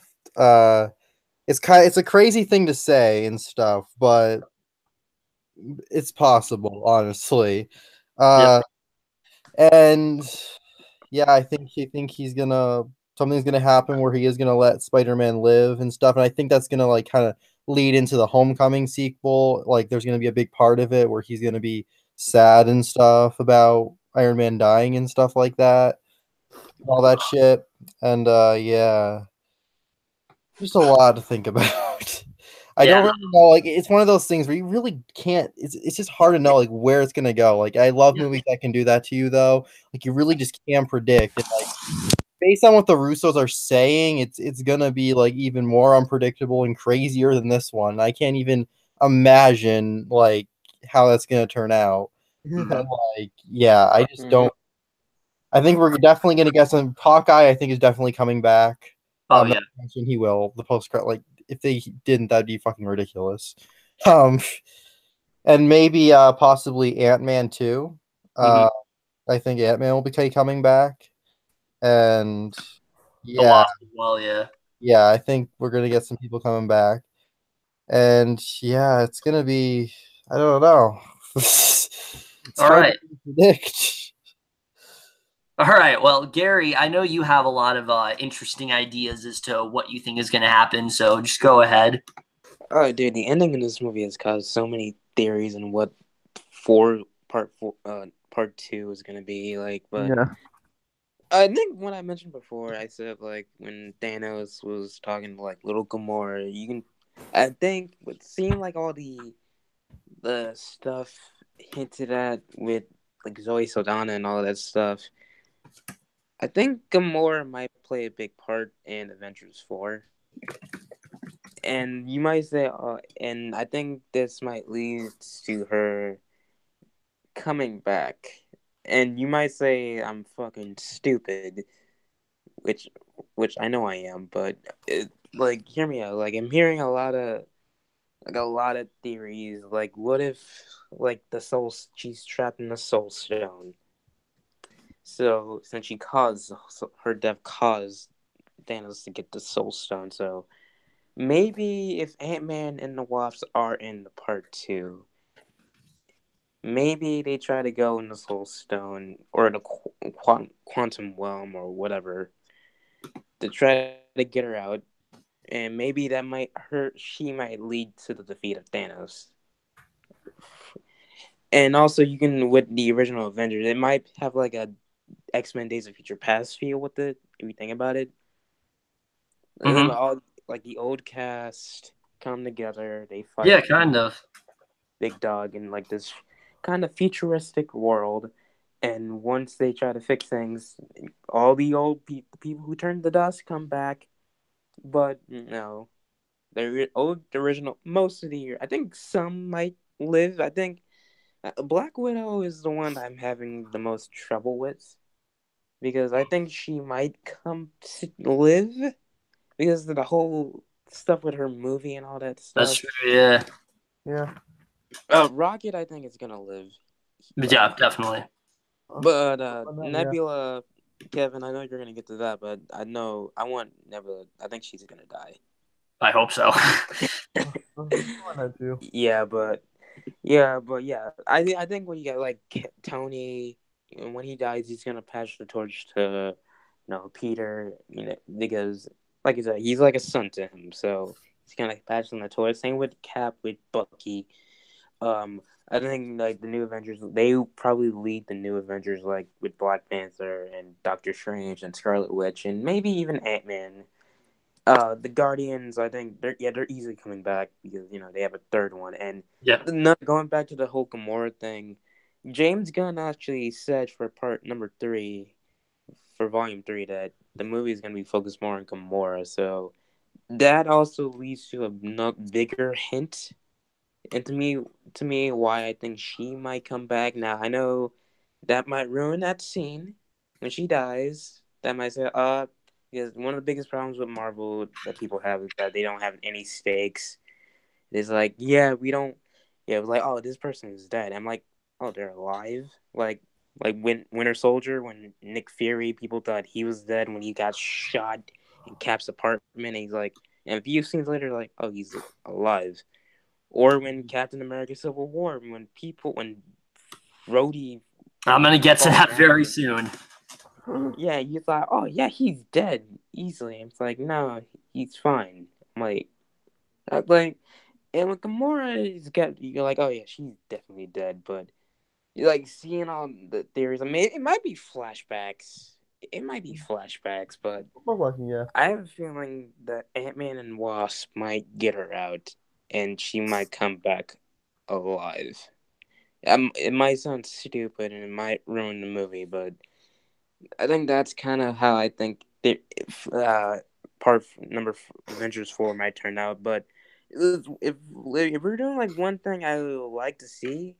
It's a crazy thing to say and stuff, but it's possible, honestly. And yeah, I think something's gonna happen where he is gonna let Spider-Man live and stuff, and I think that's gonna like kind of lead into the Homecoming sequel. Like there's gonna be a big part of it where he's gonna be sad and stuff about Iron Man dying and stuff like that, all that shit. And yeah, just a lot to think about. I don't really know. Like, it's one of those things where you really can't. It's just hard to know like where it's gonna go. Like, I love movies that can do that to you, though. Like, you really just can't predict. And, like, based on what the Russos are saying, it's gonna be like even more unpredictable and crazier than this one. I can't even imagine like how that's gonna turn out. But like, yeah, I just don't. I think we're definitely gonna get some. Hawkeye, I think, is definitely coming back. Oh yeah, he will. The post credit, like, if they didn't, that'd be fucking ridiculous. Um, and maybe possibly Ant-Man too. I think Ant-Man will be coming back, and The Wasp as well. Yeah, I think we're gonna get some people coming back, and yeah, it's gonna be. I don't know. It's All hard right. to predict. All right. Well, Gary, I know you have a lot of interesting ideas as to what you think is going to happen, so just go ahead. Oh, dude, the ending in this movie has caused so many theories on what part 2 is gonna be like. But Yeah. I think what I mentioned before, I said like when Thanos was talking to like little Gamora, I think it seemed like all the stuff hinted at with like Zoe Saldana and all that stuff. I think Gamora might play a big part in Avengers 4. And you might say, and I think this might lead to her coming back. And you might say I'm fucking stupid, which I know I am, but like, hear me out. Like, I'm hearing a lot of theories. Like, what if like she's trapped in the Soul Stone? So since her death caused Thanos to get the Soul Stone, so maybe if Ant-Man and the Wasp are in the part 2, maybe they try to go in the Soul Stone or the Quantum Realm or whatever to try to get her out, and maybe that might hurt. She might lead to the defeat of Thanos. And also, you can, with the original Avengers, it might have like a X-Men Days of Future Past feel with it, if you think about it. And then all like the old cast come together, they fight. Yeah, kind of. Big dog in like this kind of futuristic world, and once they try to fix things, all the old people who turned to dust come back. But no, the original, most of the year, I think some might live. I think Black Widow is the one I'm having the most trouble with, because I think she might come to live because of the whole stuff with her movie and all that stuff. That's true, yeah. Yeah. Rocket, I think, is gonna live. Yeah, definitely. But Nebula, Kevin, I know you're gonna get to that, but I want Nebula. I think she's gonna die. I hope so. I think when you get like Tony, when he dies, he's gonna pass the torch to, Peter, because like I said, he's like a son to him, so he's gonna pass on the torch. Same with Cap, with Bucky. I think like the new Avengers, they probably lead the new Avengers like with Black Panther and Doctor Strange and Scarlet Witch and maybe even Ant-Man. The Guardians, I think they're easily coming back because they have a third one. And going back to the whole Gamora thing, James Gunn actually said for part number 3, for volume 3, that the movie is going to be focused more on Gamora. So that also leads to a bigger hint. And to me, why I think she might come back. Now, I know that might ruin that scene when she dies. That might say, because one of the biggest problems with Marvel that people have is that they don't have any stakes. It's like, we don't. Yeah, it was like, oh, this person is dead. I'm like, oh, they're alive. Like when Winter Soldier, when Nick Fury, people thought he was dead when he got shot in Cap's apartment. And he's like, and a few scenes later, like, oh, he's alive. Or when Captain America Civil War, when Rhodey... I'm going to get to that very soon. Yeah, you thought, oh, yeah, he's dead easily. It's like, no, he's fine. I'm like, and with Gamora, you're like, oh, yeah, she's definitely dead. But, you're like, seeing all the theories, I mean, it might be flashbacks. But I have a feeling that Ant-Man and Wasp might get her out. and she might come back alive. It might sound stupid and it might ruin the movie, but I think that's kind of how I think Avengers 4 might turn out. But if we're doing like one thing I would like to see,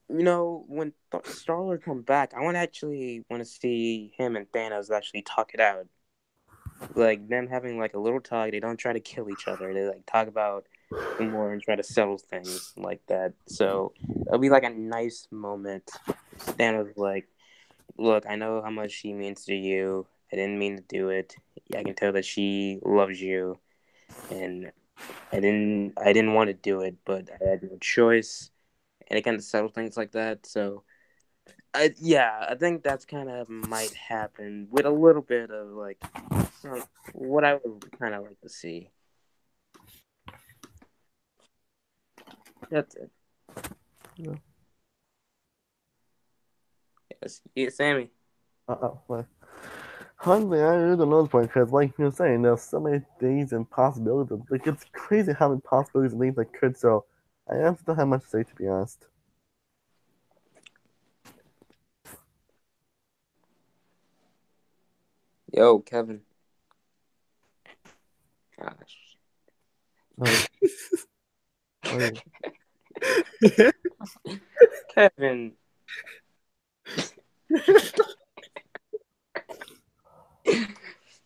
when Star-Lord come back, I want to see him and Thanos actually talk it out. Like them having like a little talk. They don't try to kill each other. They like talk about more and try to settle things like that. So it'll be like a nice moment. Thanos like, look, I know how much she means to you. I didn't mean to do it. I can tell that she loves you, and I didn't want to do it, but I had no choice. And it kind of settle things like that. So, I think that's kind of might happen with a little bit of like what I would kind of like to see. That's it. Yeah. Yes, yeah, Sammy. Well, honestly, I really don't know this point because, like you were saying, there's so many things and possibilities. Like, it's crazy how many possibilities and things that could. So, I honestly don't have much to say, to be honest. Yo, Kevin. Gosh. Kevin.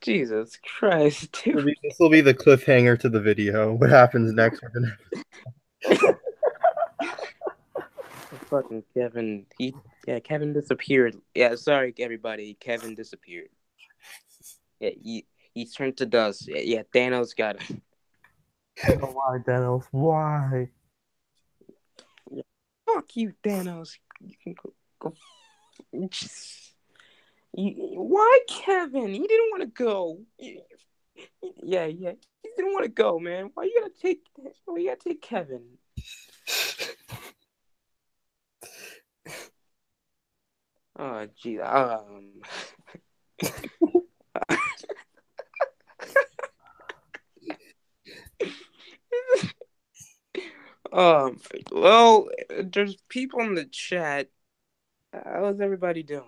Jesus Christ, dude. This will be the cliffhanger to the video. What happens next? Fucking Kevin. Kevin disappeared. Yeah, sorry everybody. Kevin disappeared. Yeah, he turned to dust. Yeah, Thanos got him. Oh, why, Thanos? Why? Fuck you, Thanos. You can go. Why, Kevin? He didn't want to go. Yeah. He didn't want to go, man. Why you gotta take Kevin? Oh, gee. Well, there's people in the chat. How's everybody doing?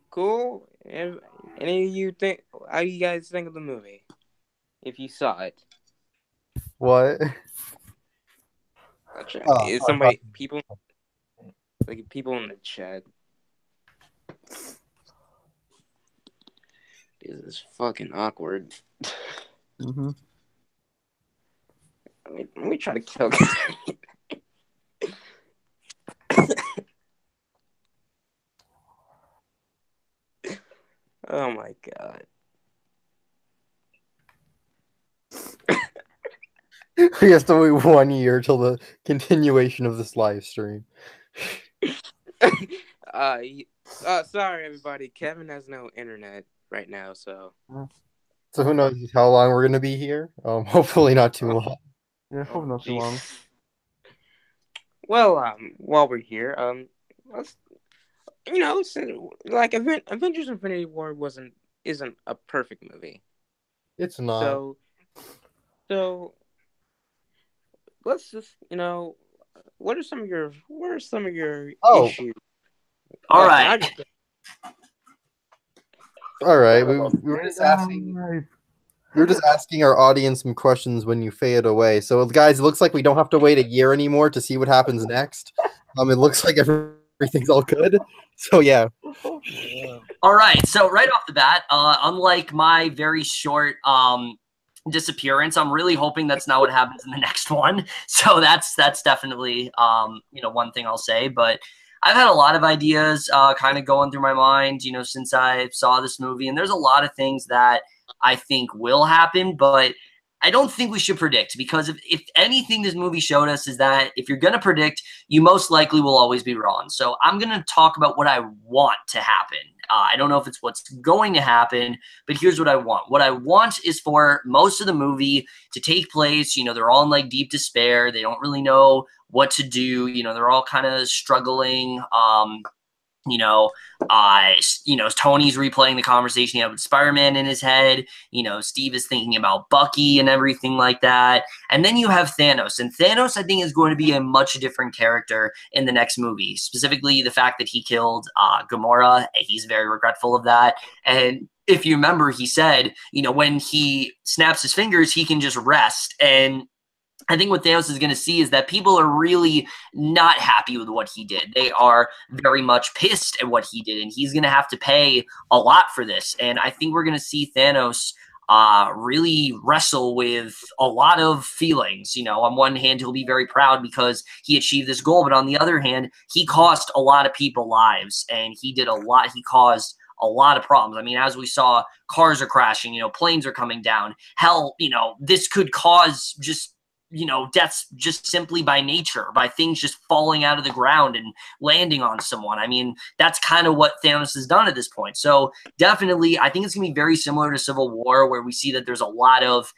Cool. Any of you think? How do you guys think of the movie? If you saw it, What? Is somebody people in the chat? This is fucking awkward. Mm-hmm. Let me try to kill. Oh my god. We have to wait 1 year till the continuation of this live stream. Sorry everybody. Kevin has no internet right now, so who knows how long we're gonna be here? Hopefully not too long. Yeah, hope not too long. Well, while we're here, let's like Avengers: Infinity War isn't a perfect movie. It's not. So let's just what are some of your issues? All right. All right. We were just asking. We were just asking our audience some questions when you fade away. So, guys, it looks like we don't have to wait a year anymore to see what happens next. It looks like everything's all good. So, yeah. All right. So, right off the bat, unlike my very short disappearance, I'm really hoping that's not what happens in the next one. So, that's definitely one thing I'll say. But I've had a lot of ideas kind of going through my mind, since I saw this movie. And there's a lot of things that I think will happen, but I don't think we should predict, because if anything this movie showed us is that if you're going to predict, you most likely will always be wrong. So I'm going to talk about what I want to happen. I don't know if it's what's going to happen, but here's what I want. What I want is for most of the movie to take place. They're all in like deep despair. They don't really know what to do. They're all kind of struggling. Tony's replaying the conversation he had with Spider-Man in his head. Steve is thinking about Bucky and everything like that. And then you have Thanos. And Thanos, I think, is going to be a much different character in the next movie. Specifically, the fact that he killed Gamora. He's very regretful of that. And if you remember, he said, when he snaps his fingers, he can just rest. And I think what Thanos is going to see is that people are really not happy with what he did. They are very much pissed at what he did, and he's going to have to pay a lot for this. And I think we're going to see Thanos really wrestle with a lot of feelings. On one hand, he'll be very proud because he achieved this goal, but on the other hand, he cost a lot of people lives, and he did a lot. He caused a lot of problems. I mean, as we saw, cars are crashing, planes are coming down. Hell, this could cause just deaths just simply by nature, by things just falling out of the ground and landing on someone. I mean, that's kind of what Thanos has done at this point. So definitely, I think it's going to be very similar to Civil War, where we see that there's a lot of,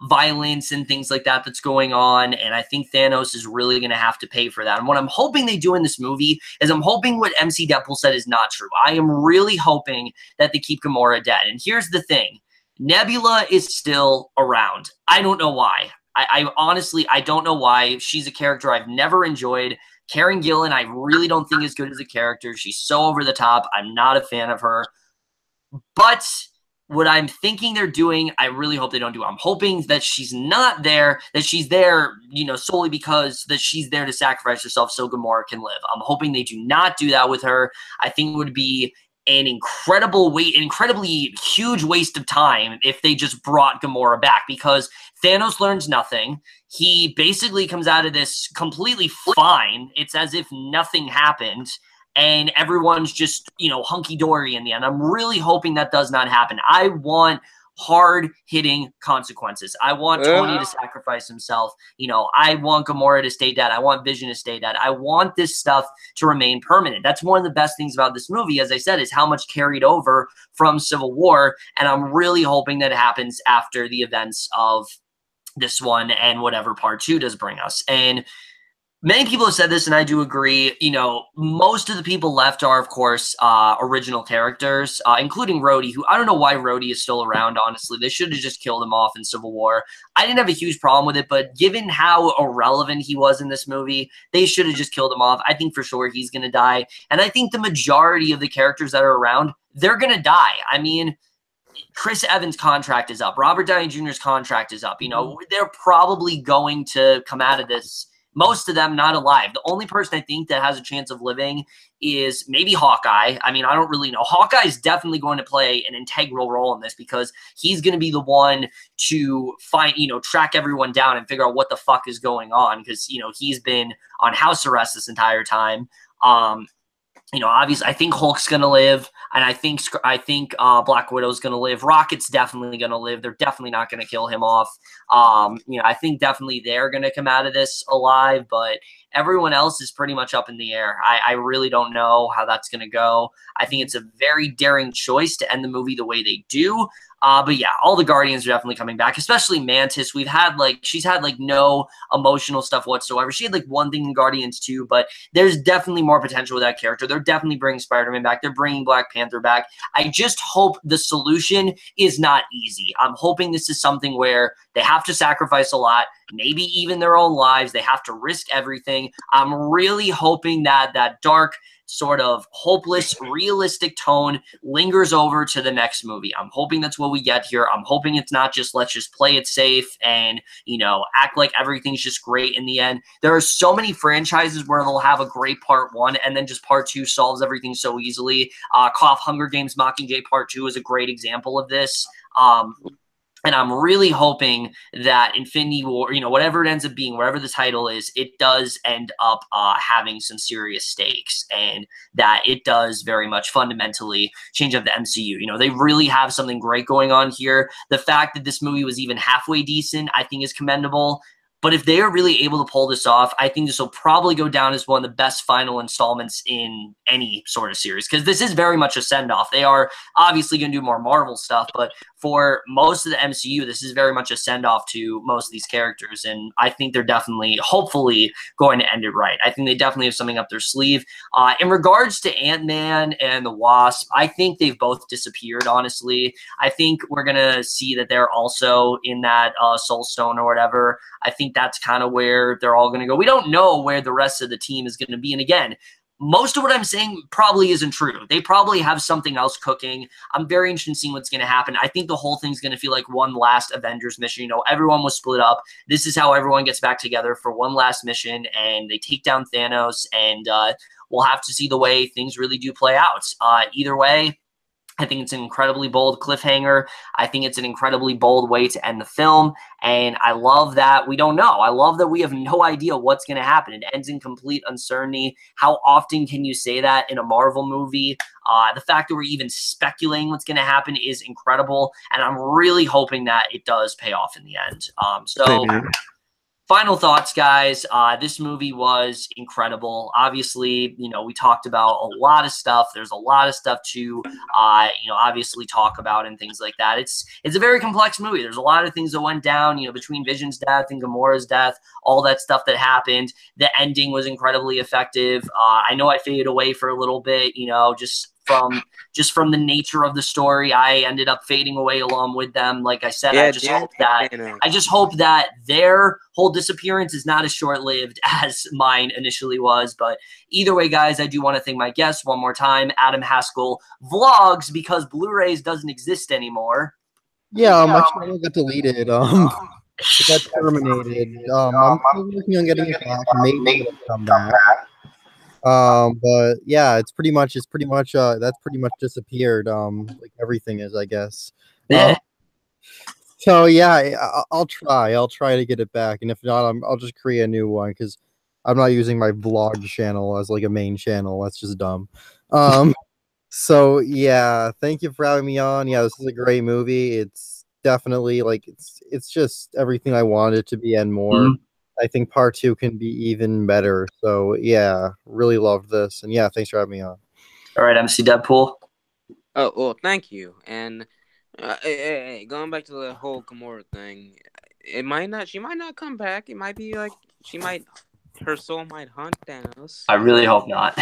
violence and things like that that's going on. And I think Thanos is really going to have to pay for that. And what I'm hoping they do in this movie is I'm hoping what MC Deadpool said is not true. I am really hoping that they keep Gamora dead. And here's the thing. Nebula is still around. I don't know why. I honestly, I don't know why. She's a character I've never enjoyed. Karen Gillan, I really don't think is good as a character. She's so over the top. I'm not a fan of her. But what I'm thinking they're doing, I really hope they don't do. I'm hoping that she's not there, that she's there, solely because that she's there to sacrifice herself so Gamora can live. I'm hoping they do not do that with her. I think it would be an incredibly huge waste of time if they just brought Gamora back, because Thanos learns nothing. He basically comes out of this completely fine. It's as if nothing happened, and everyone's just, hunky-dory in the end. I'm really hoping that does not happen. I want hard-hitting consequences. I want Tony to sacrifice himself. I want Gamora to stay dead. I want Vision to stay dead. I want this stuff to remain permanent. That's one of the best things about this movie, as I said, is how much carried over from Civil War, and I'm really hoping that it happens after the events of this one and whatever Part 2 does bring us. And many people have said this, and I do agree. Most of the people left are, of course, original characters, including Rhodey, who I don't know why Rhodey is still around, honestly. They should have just killed him off in Civil War. I didn't have a huge problem with it, but given how irrelevant he was in this movie, they should have just killed him off. I think for sure he's going to die. And I think the majority of the characters that are around, they're going to die. I mean, Chris Evans' contract is up. Robert Downey Jr.'s contract is up. They're probably going to come out of this, most of them not alive. The only person I think that has a chance of living is maybe Hawkeye. I mean, I don't really know. Hawkeye is definitely going to play an integral role in this, because he's going to be the one to find, track everyone down and figure out what the fuck is going on, because, he's been on house arrest this entire time. Obviously, I think Hulk's going to live, and I think Black Widow's going to live. Rocket's definitely going to live. They're definitely not going to kill him off. I think definitely they're going to come out of this alive, but everyone else is pretty much up in the air. I really don't know how that's going to go. I think it's a very daring choice to end the movie the way they do. But yeah, all the Guardians are definitely coming back, especially Mantis. She's had no emotional stuff whatsoever. She had one thing in Guardians 2, but there's definitely more potential with that character. They're definitely bringing Spider-Man back. They're bringing Black Panther back. I just hope the solution is not easy. I'm hoping this is something where they have to sacrifice a lot, maybe even their own lives. They have to risk everything. I'm really hoping that that dark, sort of hopeless, realistic tone lingers over to the next movie. I'm hoping that's what we get here. I'm hoping it's not just, let's just play it safe and, act like everything's just great in the end. There are so many franchises where they'll have a great part 1 and then just part 2 solves everything so easily. Hunger Games Mockingjay Part 2 is a great example of this. And I'm really hoping that Infinity War, whatever it ends up being, wherever the title is, it does end up having some serious stakes, and that it does very much fundamentally change up the MCU. They really have something great going on here. The fact that this movie was even halfway decent, I think, is commendable. But if they are really able to pull this off, I think this will probably go down as one of the best final installments in any sort of series, because this is very much a send-off. They are obviously going to do more Marvel stuff, but for most of the MCU, this is very much a send-off to most of these characters, and I think they're definitely, hopefully, going to end it right. I think they definitely have something up their sleeve. In regards to Ant-Man and the Wasp, I think they've both disappeared, honestly. I think we're going to see that they're also in that Soul Stone or whatever. I think that's kind of where they're all going to go. We don't know where the rest of the team is going to be. And again, most of what I'm saying probably isn't true. They probably have something else cooking. I'm very interested in seeing what's going to happen. I think the whole thing's going to feel like one last Avengers mission. You know, everyone was split up. This is how everyone gets back together for one last mission, and they take down Thanos, and we'll have to see the way things really do play out. Either way, I think it's an incredibly bold cliffhanger. I think it's an incredibly bold way to end the film. And I love that we don't know. I love that we have no idea what's going to happen. It ends in complete uncertainty. How often can you say that in a Marvel movie? The fact that we're even speculating what's going to happen is incredible. And I'm really hoping that it does pay off in the end. Final thoughts, guys. This movie was incredible. Obviously, you know, we talked about a lot of stuff. There's a lot of stuff to, you know, obviously talk about and things like that. It's a very complex movie. There's a lot of things that went down, you know, between Vision's death and Gamora's death, all that stuff that happened. The ending was incredibly effective. I know I faded away for a little bit, you know, just from the nature of the story. I ended up fading away along with them. Like I said, I just hope that their whole disappearance is not as short-lived as mine initially was. But either way, guys, I do want to thank my guests one more time, Adam Haskell Vlogs, because Blu-rays doesn't exist anymore. Yeah, my channel got deleted. It got terminated. I'm still working on getting it back. Maybe it'll come back. But yeah, that's pretty much disappeared. Like everything is, I guess. Yeah. So yeah, I'll try to get it back, and if not, I'll just create a new one, because I'm not using my vlog channel as like a main channel. That's just dumb. So yeah, thank you for having me on. Yeah, this is a great movie. It's definitely like it's just everything I wanted it to be and more. Mm-hmm. I think part 2 can be even better. So yeah, really loved this, and yeah, thanks for having me on. All right, MC Deadpool. Oh well, thank you. And going back to the whole Gamora thing, she might not come back. It might be like her soul might haunt Thanos. I really hope not.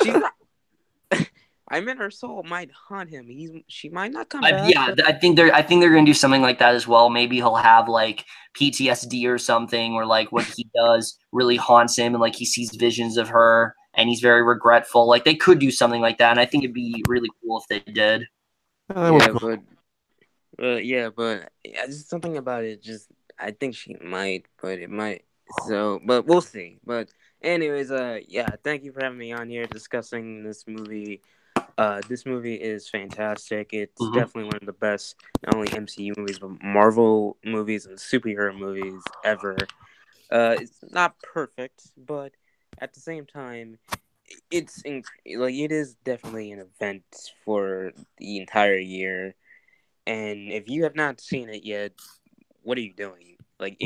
She's not. I meant her soul might haunt him. She might not come back. Yeah, I think they're gonna do something like that as well. Maybe he'll have like PTSD or something, or like what he does really haunts him, and like he sees visions of her and he's very regretful. Like they could do something like that, and I think it'd be really cool if they did. But just something about it. Just I think she might, but it might. So, but we'll see. But anyways, thank you for having me on here discussing this movie. This movie is fantastic. It's definitely one of the best, not only MCU movies, but Marvel movies and superhero movies ever. It's not perfect, but at the same time, it is definitely an event for the entire year. And if you have not seen it yet, what are you doing? Like,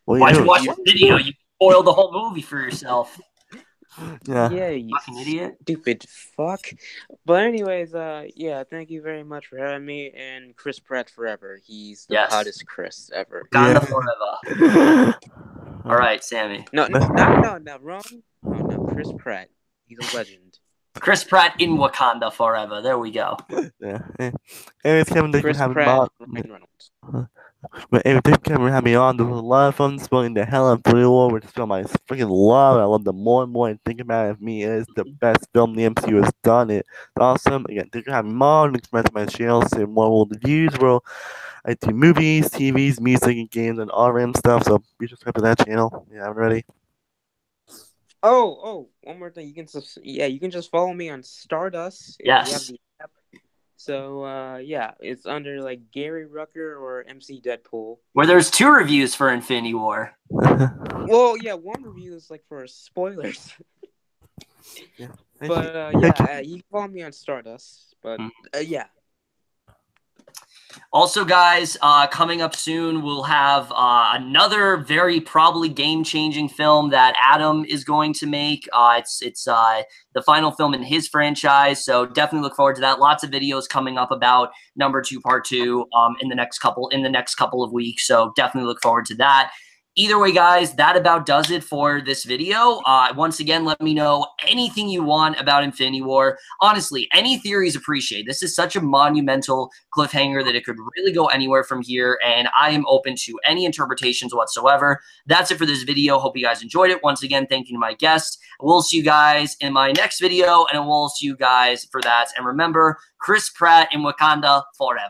why'd you watch the video? You spoiled the whole movie for yourself. Yeah, you fucking idiot. Stupid fuck. But anyways, thank you very much for having me, and Chris Pratt forever. He's the hottest Chris ever. Wakanda forever. All right, Sammy. No, wrong. No, Chris Pratt. He's a legend. Chris Pratt in Wakanda forever. There we go. Yeah. Anyways, Kevin, thanks for having me on. But thanks for having me on. There was a lot of fun spoiling the hell out of Blue War, which is a film I freaking love. I love it more and more. And think about it, for me, it is the best film the MCU has done. It's awesome. Again, thanks for having me on. Subscribe to my channel, see more world reviews, where I do movies, TVs, music, and games, and all random stuff. So be subscribed to that channel. Yeah, I'm ready. Oh, one more thing. You can just follow me on Stardust. Yes. You have the app. So, it's under, like, Gary Rucker or MC Deadpool. Where there's 2 reviews for Infinity War. Well, yeah, one review is, like, for spoilers. But, you can follow me on Stardust. But, Also, guys, coming up soon, we'll have another very probably game-changing film that Adam is going to make. It's the final film in his franchise, so definitely look forward to that. Lots of videos coming up about number 2, part 2, in the next couple of weeks. So definitely look forward to that. Either way, guys, that about does it for this video. Once again, let me know anything you want about Infinity War. Honestly, any theories appreciated. This is such a monumental cliffhanger that it could really go anywhere from here, and I am open to any interpretations whatsoever. That's it for this video. Hope you guys enjoyed it. Once again, thank you to my guest. We'll see you guys in my next video, and we'll see you guys for that. And remember, Chris Pratt in Wakanda forever.